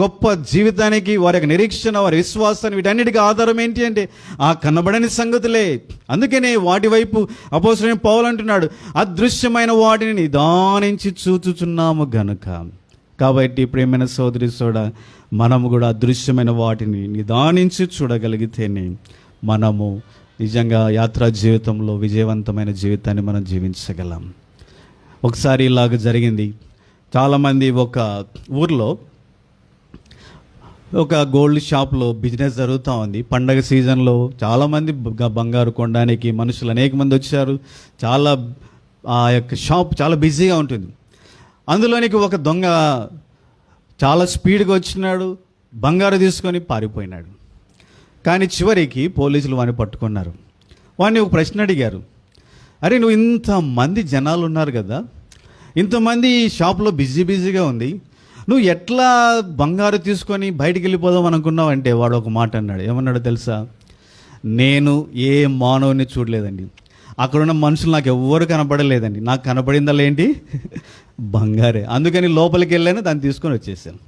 గొప్ప జీవితానికి, వారి యొక్క నిరీక్షణ, వారి విశ్వాసాన్ని, వీటన్నిటికీ ఆధారం ఏంటి అంటే ఆ కనబడని సంగతులే. అందుకనే వాటి వైపు అపోస్తలుడైన పౌలు అంటున్నాడు, అదృశ్యమైన వాటిని నిదానించి చూచుచున్నాము గనుక. కాబట్టి ప్రియమైన సోదరి సోడా, మనము కూడా అదృశ్యమైన వాటిని నిదానించి చూడగలిగితేనే మనము నిజంగా యాత్రా జీవితంలో విజయవంతమైన జీవితాన్ని మనం జీవించగలం. ఒకసారి ఇలాగ జరిగింది. చాలామంది ఒక ఊర్లో ఒక గోల్డ్ షాప్లో బిజినెస్ జరుగుతూ ఉంది. పండగ సీజన్లో చాలామంది బంగారు కొనడానికి మనుషులు అనేక మంది వచ్చారు. చాలా ఆ యొక్క షాప్ చాలా బిజీగా ఉంటుంది. అందులోనికి ఒక దొంగ చాలా స్పీడ్గా వచ్చినాడు, బంగారు తీసుకొని పారిపోయినాడు. కానీ చివరికి పోలీసులు వాడిని పట్టుకున్నారు. వాడిని ఒక ప్రశ్న అడిగారు, అరే నువ్వు ఇంతమంది జనాలు ఉన్నారు కదా, ఇంతమంది షాప్లో బిజీగా ఉంది, నువ్వు ఎట్లా బంగారు తీసుకొని బయటికి వెళ్ళిపోదాం అనుకున్నావు అంటే వాడు ఒక మాట అన్నాడు. ఏమన్నాడో తెలుసా? నేను ఏ మానవుని చూడలేదండి, అక్కడున్న మనుషులు నాకు ఎవ్వరు కనపడలేదండి, నాకు కనపడిందా ఏంటి? బంగారే. అందుకని లోపలికి వెళ్ళాను, దాన్ని తీసుకొని వచ్చేసాను.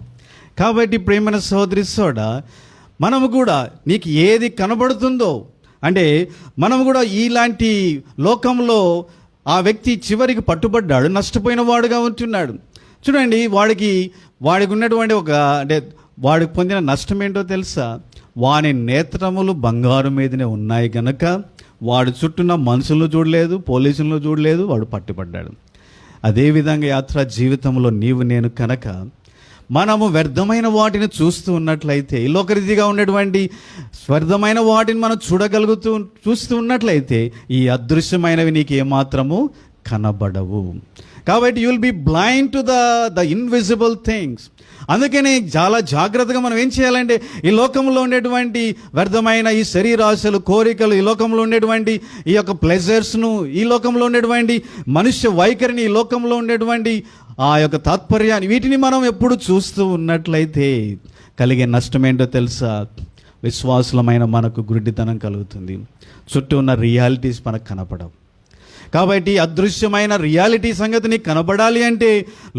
కాబట్టి ప్రియమైన సహోదరి సోడా, మనము కూడా నీకు ఏది కనబడుతుందో అంటే మనము కూడా ఇలాంటి లోకంలో ఆ వ్యక్తి చివరికి పట్టుబడ్డాడు, నష్టపోయిన వాడుగా ఉంటున్నాడు. చూడండి, వాడికి ఉన్నటువంటి ఒక అంటే వాడికి పొందిన నష్టం ఏంటో తెలుసా? వాని నేత్రములు బంగారు మీదనే ఉన్నాయి కనుక వాడు చుట్టూన్న మనుషులను చూడలేదు, పోలీసులను చూడలేదు, వాడు పట్టుబడ్డాడు. అదేవిధంగా యాత్రా జీవితంలో నీవు నేను కనుక మనము వ్యర్థమైన వాటిని చూస్తూ ఉన్నట్లయితే, ఈ లోకరీతిగా ఉన్నటువంటి వ్యర్థమైన వాటిని మనం చూస్తూ ఉన్నట్లయితే ఈ అదృశ్యమైనవి నీకు ఏమాత్రము కనబడవు. కాబట్టి you will be blind to the invisible things. అందుకని చాలా జాగ్రత్తగా మనం ఏం చేయాలంటే ఈ లోకంలో ఉండేటువంటి వ్యర్థమైన ఈ శరీరాశలు, కోరికలు, ఈ లోకంలో ఉండేటువంటి ఈ యొక్క ప్లెజర్స్ను, ఈ లోకంలో ఉండేటువంటి మనుష్య వైఖరిని, ఈ లోకంలో ఉండేటువంటి ఆ యొక్క తాత్పర్యాన్ని, వీటిని మనం ఎప్పుడు చూస్తూ ఉన్నట్లయితే కలిగే నష్టం ఏంటో తెలుసా? విశ్వాసులమైన మనకు గుడ్డితనం కలుగుతుంది. చుట్టూ ఉన్న రియాలిటీస్ మనకు కనపడవు. కాబట్టి అదృశ్యమైన రియాలిటీ సంగతి నీకు కనబడాలి అంటే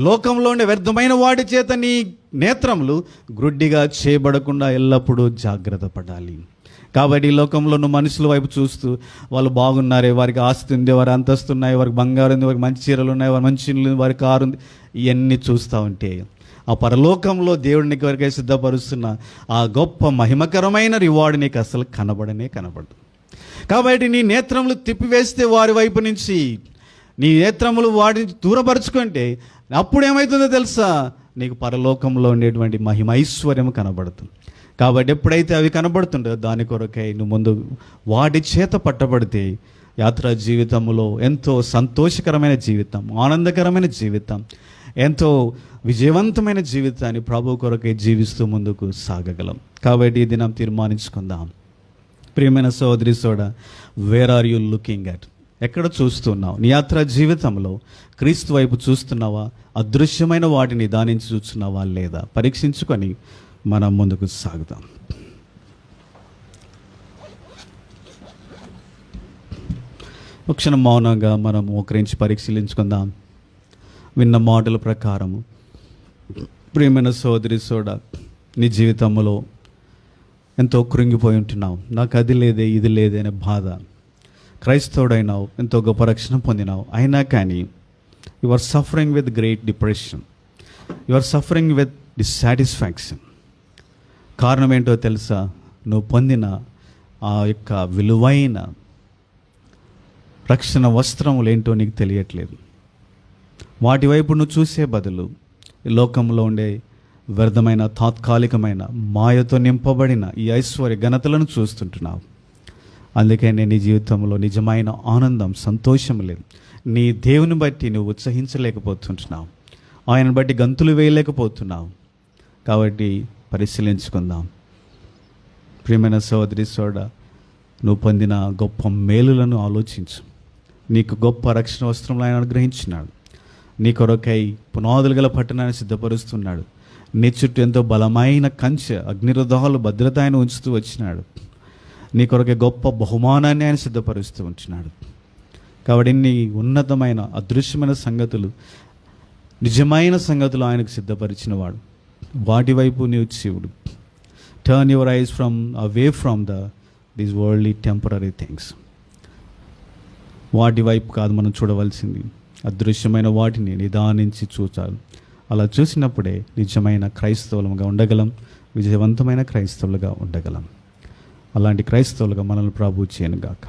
లోకంలో ఉండే వ్యర్థమైన వాటి చేత నీ నేత్రములు గ్రుడ్డిగా చేయబడకుండా ఎల్లప్పుడూ జాగ్రత్త పడాలి. కాబట్టి ఈ లోకంలో నువ్వు మనుషుల వైపు చూస్తూ వాళ్ళు బాగున్నారే, వారికి ఆస్తి ఉంది, వారి అంతస్తు ఉన్నాయి, వారికి బంగారు ఉంది, వారికి మంచి చీరలు ఉన్నాయి, వారి మంచి ఇల్లు, వారి కారు ఉంది, ఇవన్నీ చూస్తూ ఉంటే ఆ పరలోకంలో దేవుడు నీకు వరకే సిద్ధపరుస్తున్న ఆ గొప్ప మహిమకరమైన రివార్డ్ నీకు అసలు కనబడదు. కాబట్టి నీ నేత్రములు తిప్పివేస్తే వారి వైపు నుంచి, నీ నేత్రములు వాటిని దూరపరుచుకుంటే అప్పుడు ఏమవుతుందో తెలుసా, నీకు పరలోకంలో ఉండేటువంటి మహిమైశ్వర్యం కనబడుతుంది. కాబట్టి ఎప్పుడైతే అవి కనబడుతుందో దాని కొరకై నువ్వు ముందు వాటి చేత పట్టబడితే యాత్రా జీవితంలో ఎంతో సంతోషకరమైన జీవితం, ఆనందకరమైన జీవితం, ఎంతో విజయవంతమైన జీవితాన్ని ప్రభు కొరకై జీవిస్తూ ముందుకు సాగగలం. కాబట్టి ఈ దినం తీర్మానించుకుందాం. ప్రియమైన సోదరి సోడా, where are you looking at? ఎక్కడ చూస్తున్నావు? నీ యాత్రా జీవితంలో క్రీస్తు వైపు చూస్తున్నావా? అదృశ్యమైన వాటిని దానించి చూస్తున్నావా లేదా? పరీక్షించుకొని మనం ముందుకు సాగుదాం. ఒక క్షణం మౌనంగా మనం ఒకరించి పరిశీలించుకుందాం. విన్న మాటల ప్రకారము ప్రియమైన సోదరి సోడా, నీ జీవితంలో ఎంతో కృంగిపోయి ఉంటున్నావు. నాకు అది లేదే, ఇది లేదే అనే బాధ. క్రైస్తవుడైనావు, ఎంతో గొప్ప రక్షణ పొందినావు, అయినా కానీ you are suffering with great depression, you are suffering with dissatisfaction. కారణం ఏంటో తెలుసా? నువ్వు పొందిన ఆ యొక్క విలువైన రక్షణ వస్త్రములు ఏంటో నీకు తెలియట్లేదు. వాటి వైపు నువ్వు చూసే బదులు ఈ లోకంలో ఉండే వ్యర్థమైన, తాత్కాలికమైన, మాయతో నింపబడిన ఈ ఐశ్వర్య ఘనతలను చూస్తుంటున్నావు. అందుకే నీ జీవితంలో నిజమైన ఆనందం, సంతోషం లేదు. నీ దేవుని బట్టి నువ్వు ఉత్సహించలేకపోతుంటున్నావు, ఆయనను బట్టి గంతులు వేయలేకపోతున్నావు. కాబట్టి పరిశీలించుకుందాం. ప్రియమైన సోదరి సోడా, నువ్వు పొందిన గొప్ప మేలులను ఆలోచించు. నీకు గొప్ప రక్షణ వస్త్రములు ఆయన అనుగ్రహించినాడు. నీ కొరకై పునాదులు గల పట్టణాన్ని సిద్ధపరుస్తున్నాడు. నీ చుట్టూ ఎంతో బలమైన కంచె, అగ్నిరుధాలు, భద్రత ఆయన ఉంచుతూ వచ్చినాడు. నీ కొరకే గొప్ప బహుమానాన్ని ఆయన సిద్ధపరుస్తూ ఉంటున్నాడు. కాబట్టి నీ ఉన్నతమైన, అదృశ్యమైన సంగతులు, నిజమైన సంగతులు ఆయనకు సిద్ధపరిచినవాడు. వాటి వైపు నీవు చూడు. Turn your eyes away from these worldly temporary things. వాటి వైపు కాదు మనం చూడవలసింది, అదృశ్యమైన వాటిని నిదానించి చూచాలి. అలా చూసినప్పుడే నిజమైన క్రైస్తవులుగా ఉండగలం, విజయవంతమైన క్రైస్తవులుగా ఉండగలం. అలాంటి క్రైస్తవులుగా మనల్ని ప్రభు చేయనుగాక.